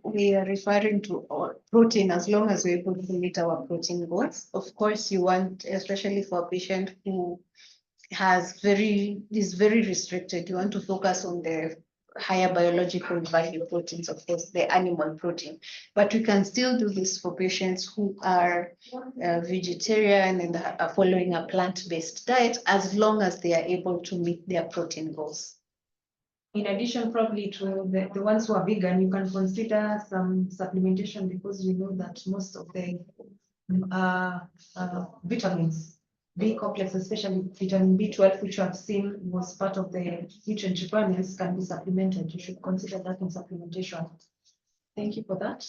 We are referring to protein as long as we're able to meet our protein goals. Of course, you want, especially for a patient who is very restricted, you want to focus on the higher biological value proteins, of course, the animal protein. But we can still do this for patients who are vegetarian and are following a plant-based diet, as long as they are able to meet their protein goals. In addition, probably to the ones who are vegan, you can consider some supplementation, because we know that most of the vitamins, B complex, especially vitamin B12, which I've seen was part of the nutrient requirements, can be supplemented. You should consider that in supplementation. Thank you for that.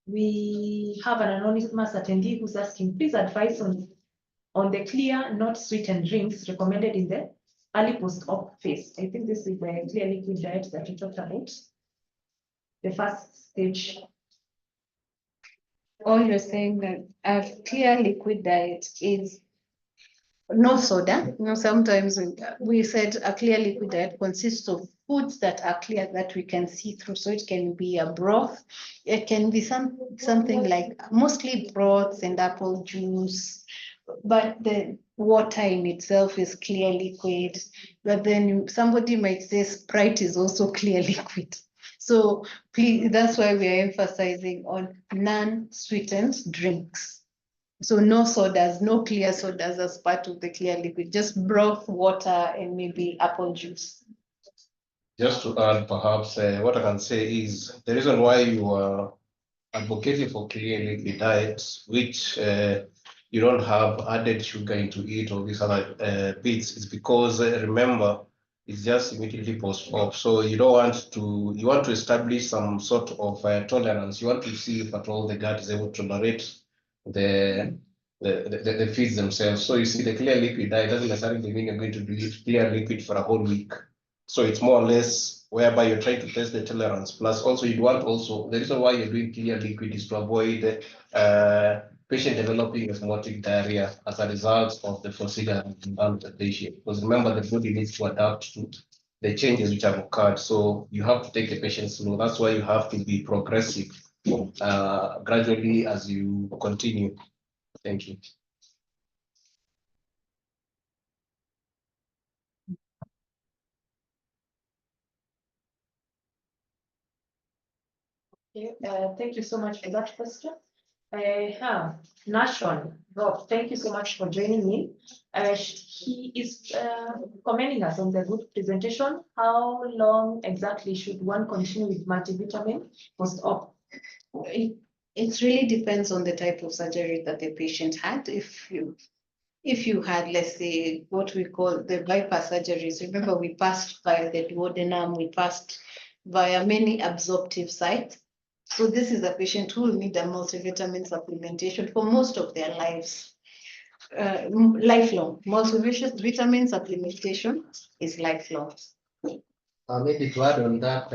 We have an anonymous attendee who's asking, please advise on the clear, not sweetened drinks recommended in the early post-op phase. I think this is the clear liquid diet that you talked about. The first stage. All you're saying that a clear liquid diet is no soda. You know, sometimes we said a clear liquid diet consists of foods that are clear, that we can see through. So it can be a broth, it can be something like mostly broths and apple juice, but the water in itself is clear liquid. But then somebody might say Sprite is also clear liquid. So please, that's why we are emphasizing on non-sweetened drinks. So no sodas, no clear sodas as part of the clear liquid, just broth, water, and maybe apple juice. Just to add, perhaps, what I can say is the reason why you are advocating for clear liquid diets, which you don't have added sugar into it or these other bits, is because remember, it's just immediately post-op. So you want to establish some sort of tolerance. You want to see if at all the gut is able to tolerate the feeds themselves. So you see, the clear liquid diet doesn't necessarily mean you're going to do it clear liquid for a whole week. So it's more or less whereby you're trying to test the tolerance. Plus, also the reason why you're doing clear liquid is to avoid patient developing osmotic diarrhea as a result of the procedure done with the patient. Because remember, the body needs to adapt to the changes which have occurred. So you have to take the patient slow. That's why you have to be progressive gradually as you continue. Thank you. Okay, thank you so much for that question. I have Nashon. Rob, thank you so much for joining me. He is commending us on the good presentation. How long exactly should one continue with multivitamin post-op? It really depends on the type of surgery that the patient had. If you had, let's say, what we call the bypass surgeries, remember we passed via the duodenum, we passed via many absorptive sites. So this is a patient who will need a multivitamin supplementation for most of their lives. Lifelong. Multivitamin supplementation is lifelong. Maybe to add on that,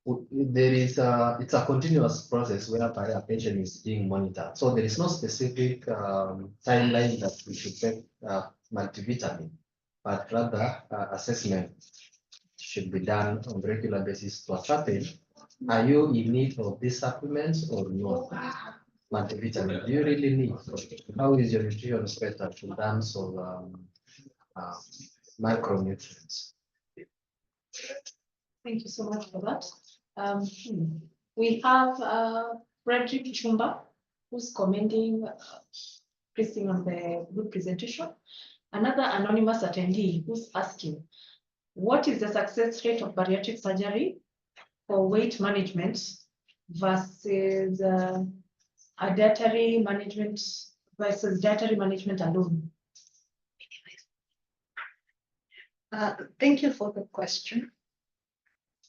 it's a continuous process whereby a patient is being monitored. So there is no specific timeline that we should take multivitamin, but rather assessment should be done on a regular basis to ascertain, are you in need of these supplements or not? Multivitamin, do you really need? How is your nutrition spectrum in terms of micronutrients? Thank you so much for that. We have Bariatric Chumba, who's commenting, placing on the good presentation. Another anonymous attendee who's asking, what is the success rate of bariatric surgery for weight management versus dietary management alone? Thank you for the question.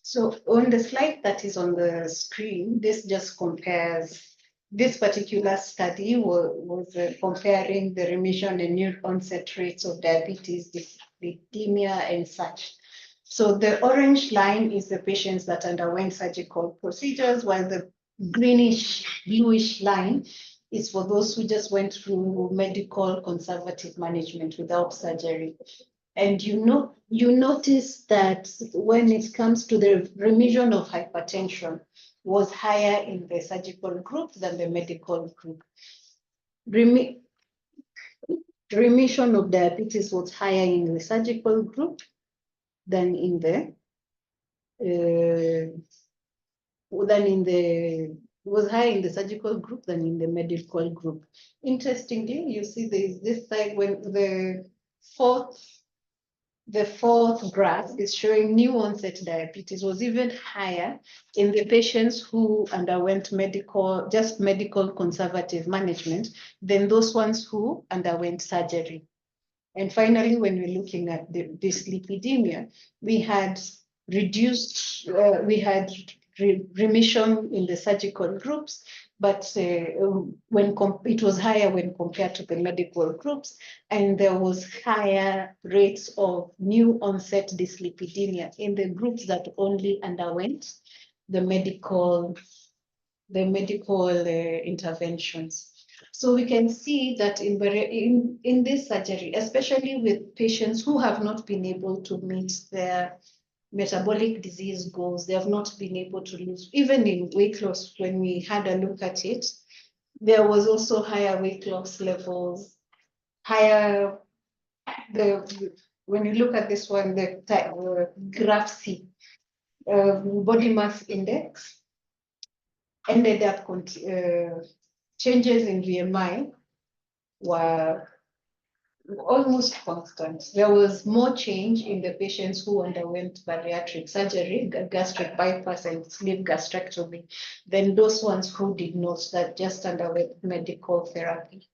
So on the slide that is on the screen, this just compares, this particular study was comparing the remission and new onset rates of diabetes, dyslipidemia and such. So the orange line is the patients that underwent surgical procedures, while the greenish, bluish line is for those who just went through medical conservative management without surgery. And you notice that when it comes to the remission of hypertension was higher in the surgical group than the medical group. Remission of diabetes was higher in the surgical group than in the was higher in the surgical group than in the medical group. Interestingly, you see there's this side when the fourth graph is showing new onset diabetes was even higher in the patients who underwent just medical conservative management than those ones who underwent surgery. And finally, when we're looking at the dyslipidemia, we had reduced, remission in the surgical groups, but it was higher when compared to the medical groups, and there was higher rates of new onset dyslipidemia in the groups that only underwent the medical interventions. So we can see that in this surgery, especially with patients who have not been able to meet their metabolic disease goals, they have not been able to lose, even in weight loss, when we had a look at it, there was also higher weight loss levels, when you look at this one, the graph C, body mass index, ended up changes in BMI were almost constant. There was more change in the patients who underwent bariatric surgery, gastric bypass and sleeve gastrectomy, than those ones who did not, that just underwent medical therapy.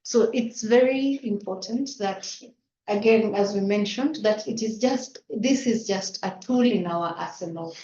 So it's very important that, again, as we mentioned, that this is just a tool in our arsenal,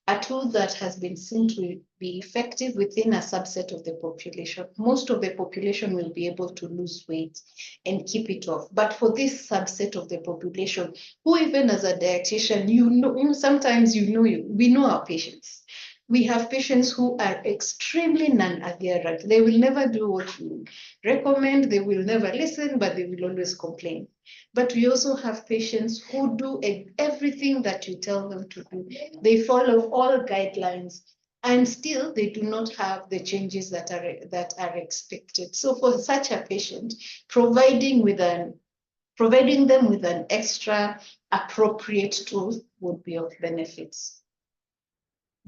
a tool that has been seen to be effective within a subset of the population. Most of the population will be able to lose weight and keep it off. But for this subset of the population, who even as a dietitian, sometimes we know our patients. We have patients who are extremely non-adherent. They will never do what you recommend. They will never listen, but they will always complain. But we also have patients who do everything that you tell them to do. They follow all guidelines, and still they do not have the changes that are expected. So for such a patient, providing them with an extra appropriate tool would be of benefits.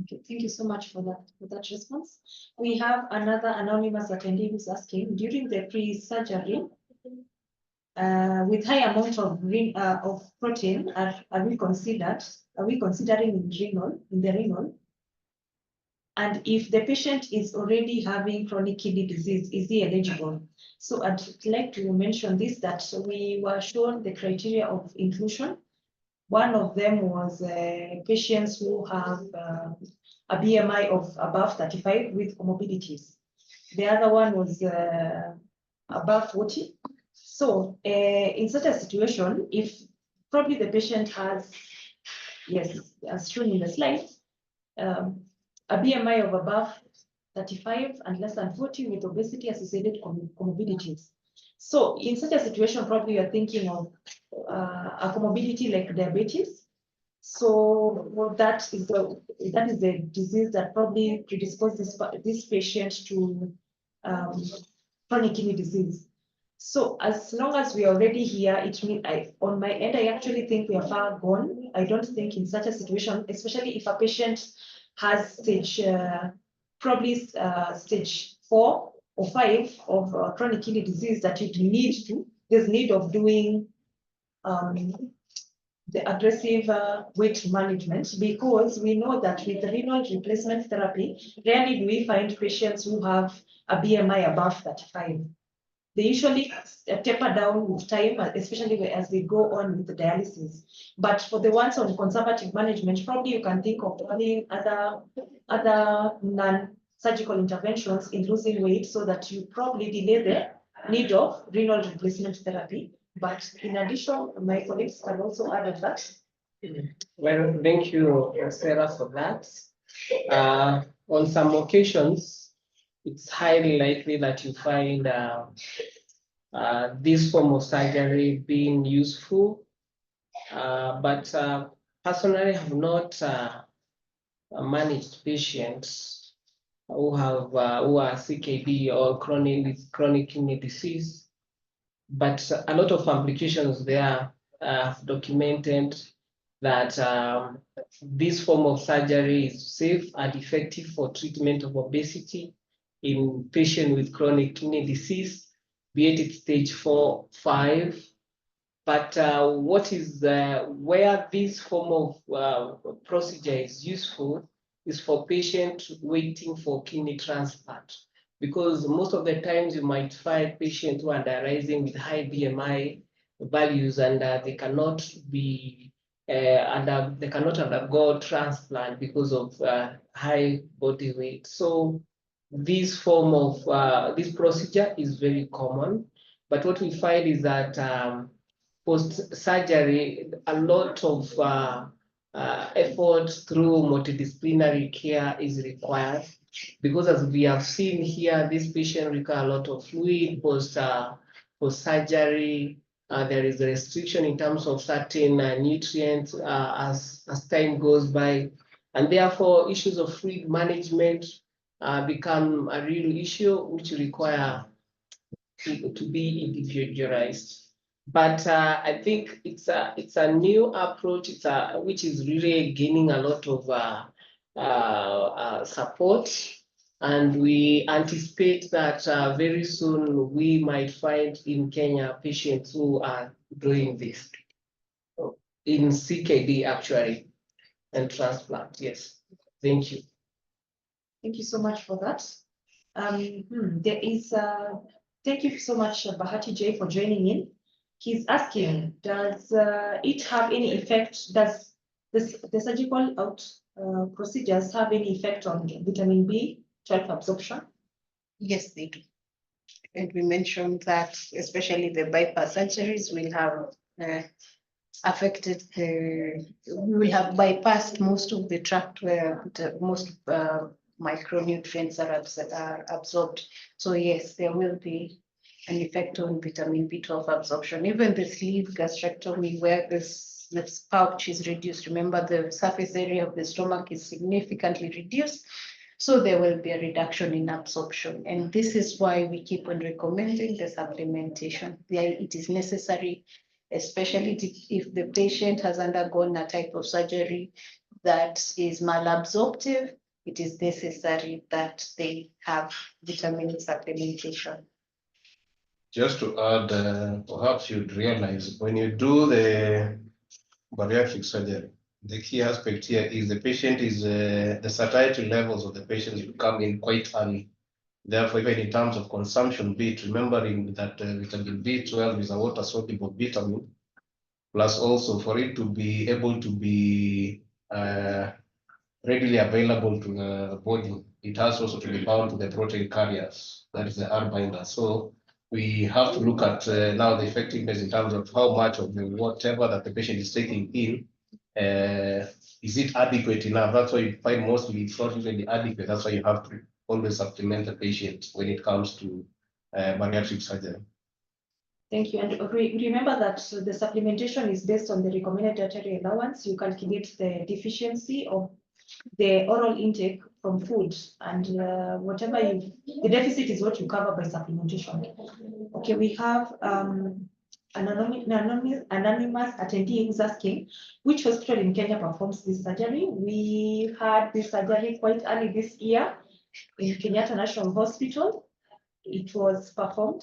Okay, thank you so much for that response. We have another anonymous attendee who's asking, during the pre-surgery, with high amount of protein, are we considering in the renal? And if the patient is already having chronic kidney disease, is he eligible? So I'd like to mention this, that we were shown the criteria of inclusion. One of them was patients who have a BMI of above 35 with comorbidities. The other one was above 40. So in such a situation, if probably the patient has, yes, as shown in the slide, a BMI of above 35 and less than 40 with obesity associated comorbidities. So in such a situation, probably you're thinking of a comorbidity like diabetes. So well, that is the disease that probably predisposes this patient to chronic kidney disease. So as long as we are already here, it means on my end, I actually think we are far gone. I don't think in such a situation, especially if a patient has probably stage 4 or 5 of chronic kidney disease, that there's need of doing the aggressive weight management, because we know that with renal replacement therapy, rarely do we find patients who have a BMI above 35. They usually taper down with time, especially as they go on with the dialysis. But for the ones on conservative management, probably you can think of having other non-surgical interventions in losing weight, so that you probably delay the need of renal replacement therapy. But in addition, my colleagues can also add on that. Well, thank you, Sarah, for that. On some occasions, it's highly likely that you find this form of surgery being useful. But personally, I have not managed patients who are CKD or chronic kidney disease. But a lot of publications there have documented that this form of surgery is safe and effective for treatment of obesity in patients with chronic kidney disease, be it stage 4, 5. But where this form of procedure is useful is for patients waiting for kidney transplant. Because most of the times you might find patients who are arising with high BMI values, and they cannot undergo transplant because of high body weight. So this form of this procedure is very common. But what we find is that post-surgery, a lot of effort through multidisciplinary care is required, because as we have seen here, this patient require a lot of fluid post-surgery. There is a restriction in terms of certain nutrients as time goes by, and therefore issues of fluid management become a real issue, which require to be individualized. But I think it's a new approach, which is really gaining a lot of support, and we anticipate that very soon we might find in Kenya patients who are doing this in CKD actually, and transplant. Yes, thank you. Thank you so much for that. There is thank you so much, Bahati J, for joining in. He's asking, does it have any effect? Does the surgical procedures have any effect on vitamin B12 absorption? Yes, they do. And we mentioned that especially the bypass surgeries will have affected we will have bypassed most of the tract where most micronutrients are absorbed. So yes, there will be an effect on vitamin B12 absorption. Even the sleeve gastrectomy, where this pouch is reduced. Remember, the surface area of the stomach is significantly reduced. So there will be a reduction in absorption. And this is why we keep on recommending the supplementation. It is necessary, especially if the patient has undergone a type of surgery that is malabsorptive, it is necessary that they have vitamin supplementation. Just to add, perhaps you'd realize when you do the bariatric surgery, the key aspect here is the patient is the satiety levels of the patients will come in quite early. Therefore, even in terms of consumption bit, remembering that vitamin B12 is a water soluble vitamin, plus also for it to be able to be readily available to the body, it has also to be bound to the protein carriers, that is the R binder. So we have to look at now the effectiveness in terms of how much of the whatever that the patient is taking in, is it adequate enough? That's why you find mostly it's not really adequate. That's why you have to always supplement the patient when it comes to bariatric surgery. Thank you. And remember that the supplementation is based on the recommended dietary allowance. You calculate the deficiency of the oral intake from food, and whatever the deficit is what you cover by supplementation. Okay, we have an anonymous attendee who's asking which hospital in Kenya performs this surgery. We had this surgery quite early this year in Kenyatta National Hospital. It was performed.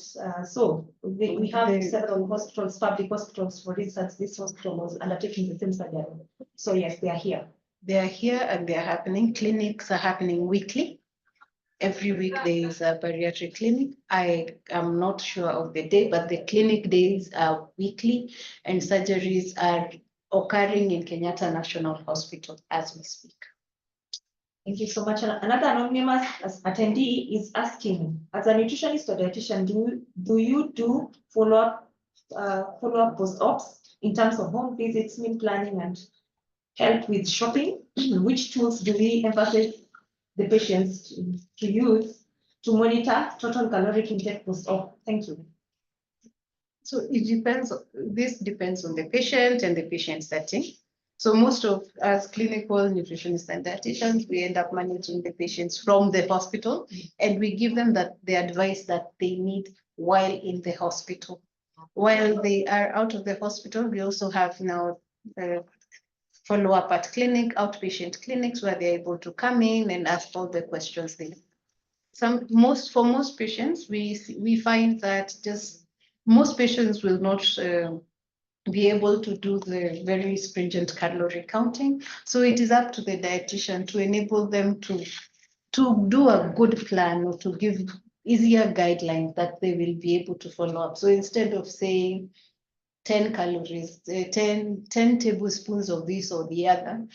We have several hospitals, public hospitals. For instance, this hospital was undertaking the same surgery. So yes, they are here. They are here and they are happening. Clinics are happening weekly. Every week there is a bariatric clinic. I am not sure of the day, but the clinic days are weekly and surgeries are occurring in Kenyatta National Hospital as we speak. Thank you so much. Another anonymous attendee is asking, as a nutritionist or dietitian, do you do follow-up post-ops in terms of home visits, meal planning, and help with shopping? Which tools do we emphasize the patients to use to monitor total caloric intake post-op? Thank you. So it depends. This depends on the patient and the patient setting. So most of us clinical nutritionists and dietitians, we end up managing the patients from the hospital, and we give them the advice that they need while in the hospital. While they are out of the hospital, we also have now follow-up at clinic, outpatient clinics, where they're able to come in and ask all the questions they need. For most patients, we find that just most patients will not be able to do the very stringent calorie counting. So it is up to the dietitian to enable them to do a good plan or to give easier guidelines that they will be able to follow up. So instead of saying 10 calories, 10 tablespoons of this or the other,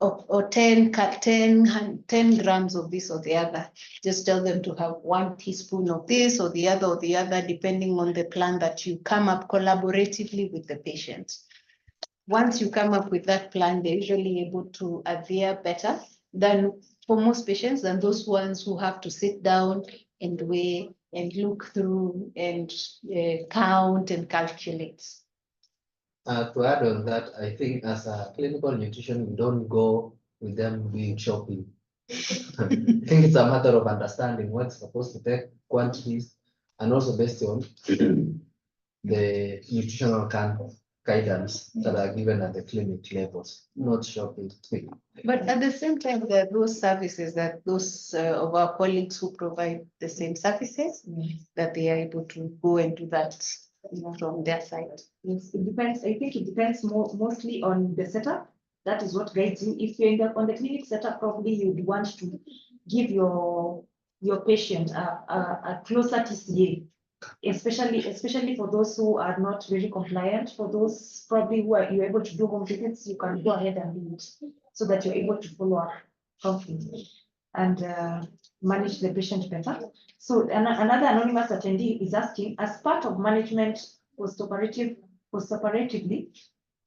or 10 grams of this or the other, just tell them to have 1 teaspoon of this or the other, depending on the plan that you come up collaboratively with the patient. Once you come up with that plan, they're usually able to adhere better than for most patients than those ones who have to sit down and weigh and look through and count and calculate. To add on that, I think as a clinical nutrition, we don't go with them doing shopping. I think it's a matter of understanding what's supposed to take, quantities, and also based on the nutritional guidance that are given at the clinic levels, not shopping. But at the same time, there are those services that those of our colleagues who provide the same services, that they are able to go and do that from their side. Yes, it depends. I think it depends mostly on the setup. That is what guides you. If you're on the clinic setup, probably you'd want to give your patient a closer TCA, especially for those who are not very compliant. For those probably who you're able to do home visits, you can go ahead and do it so that you're able to follow up promptly and manage the patient better. So another anonymous attendee is asking, as part of management postoperatively,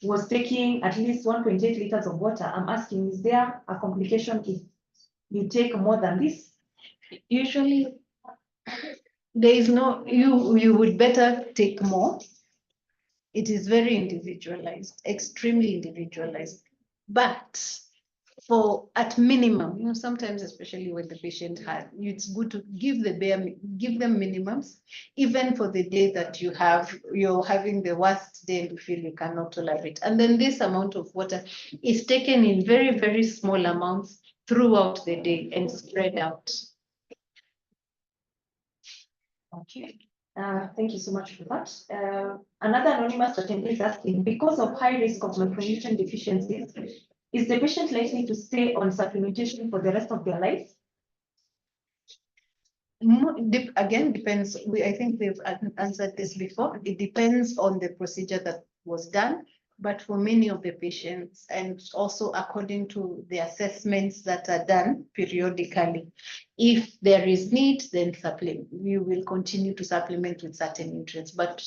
was taking at least 1.8 liters of water. I'm asking, is there a complication if you take more than this? Usually, there is no, you would better take more. It is very individualized, extremely individualized. But for at minimum, you know, sometimes especially when the patient had, it's good to give them minimums, even for the day that you're having the worst day and you feel you cannot tolerate. And then this amount of water is taken in very, very small amounts throughout the day and spread out. Okay. Thank you so much for that. Another anonymous attendee is asking, because of high risk of micronutrient deficiencies, is the patient likely to stay on supplementation for the rest of their life? Again, depends. I think we've answered this before. It depends on the procedure that was done, but for many of the patients, and also according to the assessments that are done periodically, if there is need, then we will continue to supplement with certain nutrients. But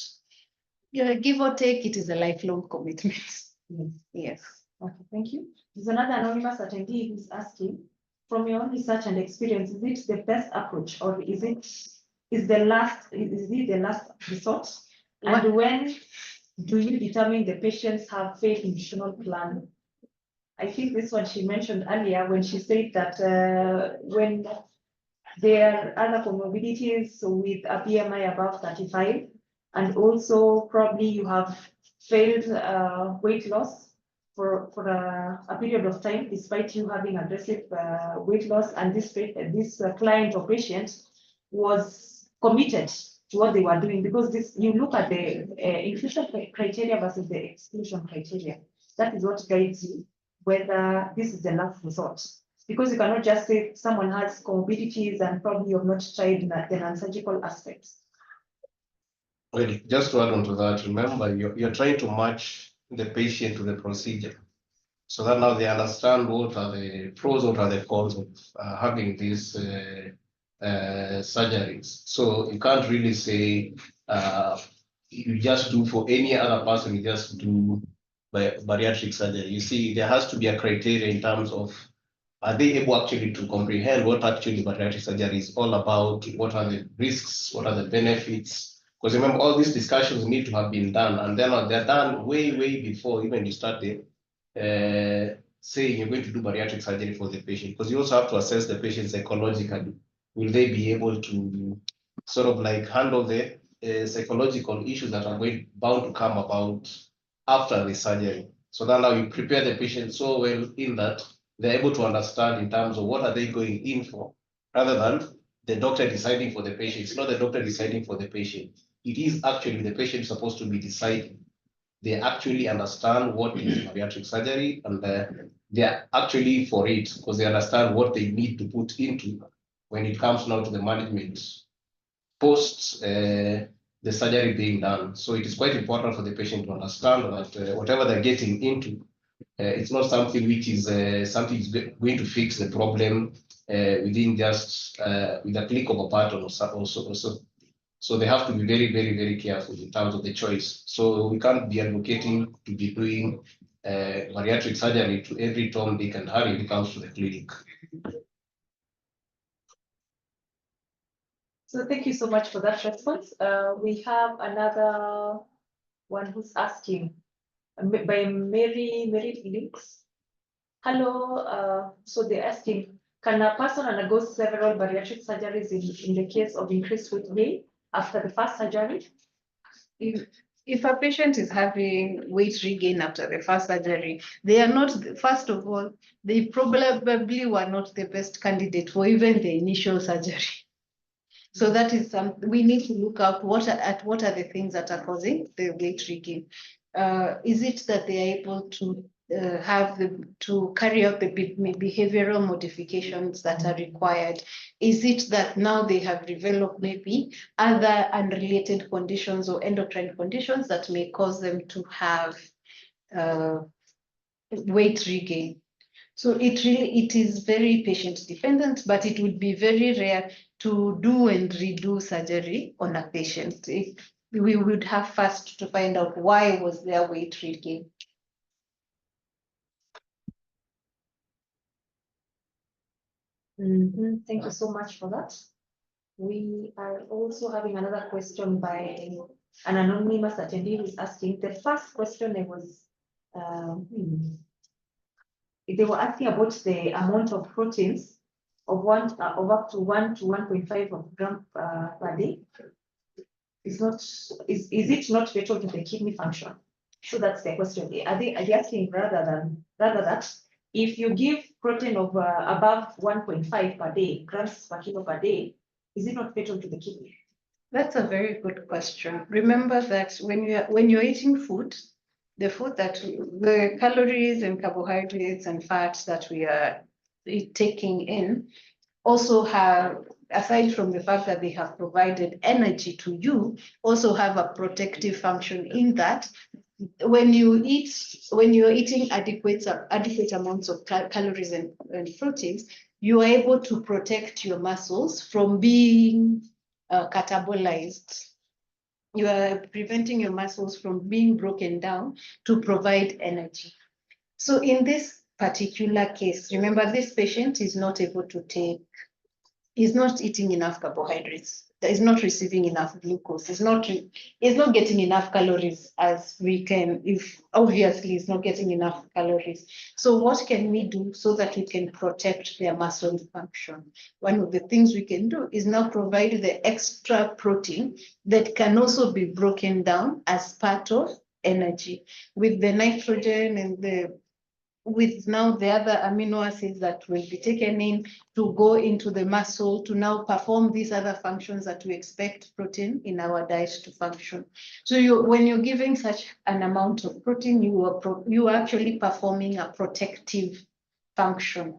give or take, it is a lifelong commitment. Yes. Okay, thank you. There's another anonymous attendee who's asking, from your own research and experience, is it the best approach, or is it the last resort? And when do you determine the patients have failed nutritional plan? I think this one she mentioned earlier when she said that when there are other comorbidities with a BMI above 35, and also probably you have failed weight loss for a period of time, despite you having aggressive weight loss, and this client or patient was committed to what they were doing, because you look at the inclusion criteria versus the exclusion criteria. That is what guides you whether this is the last resort. Because you cannot just say someone has comorbidities and probably you've not tried the non-surgical aspects. Well, just to add on to that, remember you're trying to match the patient to the procedure, so that now they understand what are the pros, what are the cons of having these surgeries. So you can't really say you just do for any other person, you just do bariatric surgery. You see, there has to be a criteria in terms of, are they able actually to comprehend what actually bariatric surgery is all about? What are the risks? What are the benefits? Because remember, all these discussions need to have been done, and then they're done way before even you start saying you're going to do bariatric surgery for the patient. Because you also have to assess the patient psychologically. Will they be able to sort of like handle the psychological issues that are bound to come about after the surgery? So that now you prepare the patient so well in that they're able to understand in terms of what are they going in for, rather than the doctor deciding for the patient. It's not the doctor deciding for the patient. It is actually the patient supposed to be deciding. They actually understand what is bariatric surgery, and they're actually for it because they understand what they need to put into when it comes now to the management post the surgery being done. So it is quite important for the patient to understand that whatever they're getting into, it's not something which is something is going to fix the problem within just with a click of a button or so. So they have to be very careful in terms of the choice. So we can't be advocating to be doing bariatric surgery to every Tom, Dick, and Harry when it comes to the clinic. So thank you so much for that response. We have another one who's asking by Mary Links. Hello. So they're asking, can a person undergo several bariatric surgeries in the case of increased weight gain after the first surgery? If a patient is having weight regain after the first surgery, they are not, first of all, they probably were not the best candidate for even the initial surgery. So that is something we need to look out what are the things that are causing the weight regain. Is it that they are able to carry out the behavioral modifications that are required? Is it that now they have developed maybe other unrelated conditions or endocrine conditions that may cause them to have weight regain? So it is very patient dependent, but it would be very rare to do and redo surgery on a patient. We would have first to find out why was their weight regain. Thank you so much for that. We are also having another question by an anonymous attendee who is asking. The first question was they were asking about the amount of proteins of up to 1 to 1.5 gram per day. Is it not fatal to the kidney function? So that's the question. Are they asking rather that if you give protein of above 1.5 per day, grams per kilo per day, is it not fatal to the kidney? That's a very good question. Remember that when you're eating food, the food that the calories and carbohydrates and fats that we are taking in also have, aside from the fact that they have provided energy to you, also have a protective function in that when you're eating adequate amounts of calories and proteins, you are able to protect your muscles from being catabolized. You are preventing your muscles from being broken down to provide energy. So in this particular case, remember this patient is not able to is not eating enough carbohydrates, is not receiving enough glucose, is not getting enough calories as we can, if obviously is not getting enough calories. So what can we do so that we can protect their muscle function? One of the things we can do is now provide the extra protein that can also be broken down as part of energy with the nitrogen and with now the other amino acids that will be taken in to go into the muscle to now perform these other functions that we expect protein in our diet to function. So when you're giving such an amount of protein, you are actually performing a protective function,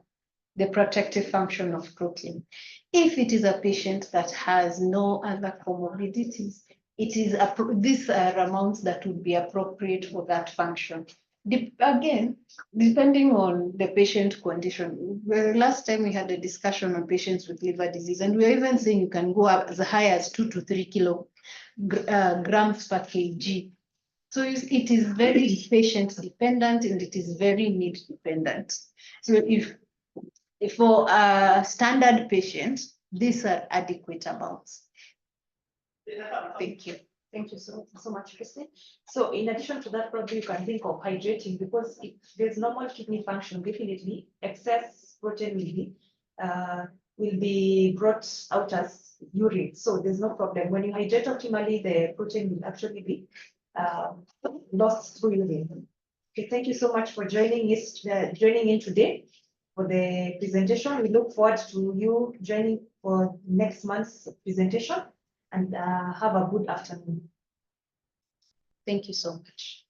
the protective function of protein. If it is a patient that has no other comorbidities, these are amounts that would be appropriate for that function. Again, depending on the patient condition. The last time we had a discussion on patients with liver disease, and we were even saying you can go up as high as 2 to 3 kilograms per kg. So it is very patient dependent and it is very need dependent. So if for a standard patient, these are adequate amounts. Thank you. Thank you so much, Christine. So in addition to that, probably you can think of hydrating, because if there's normal kidney function, definitely excess protein will be brought out as urine. So there's no problem. When you hydrate optimally, the protein will actually be lost through urine. Okay, thank you so much for joining in today for the presentation. We look forward to you joining for next month's presentation. And have a good afternoon. Thank you so much.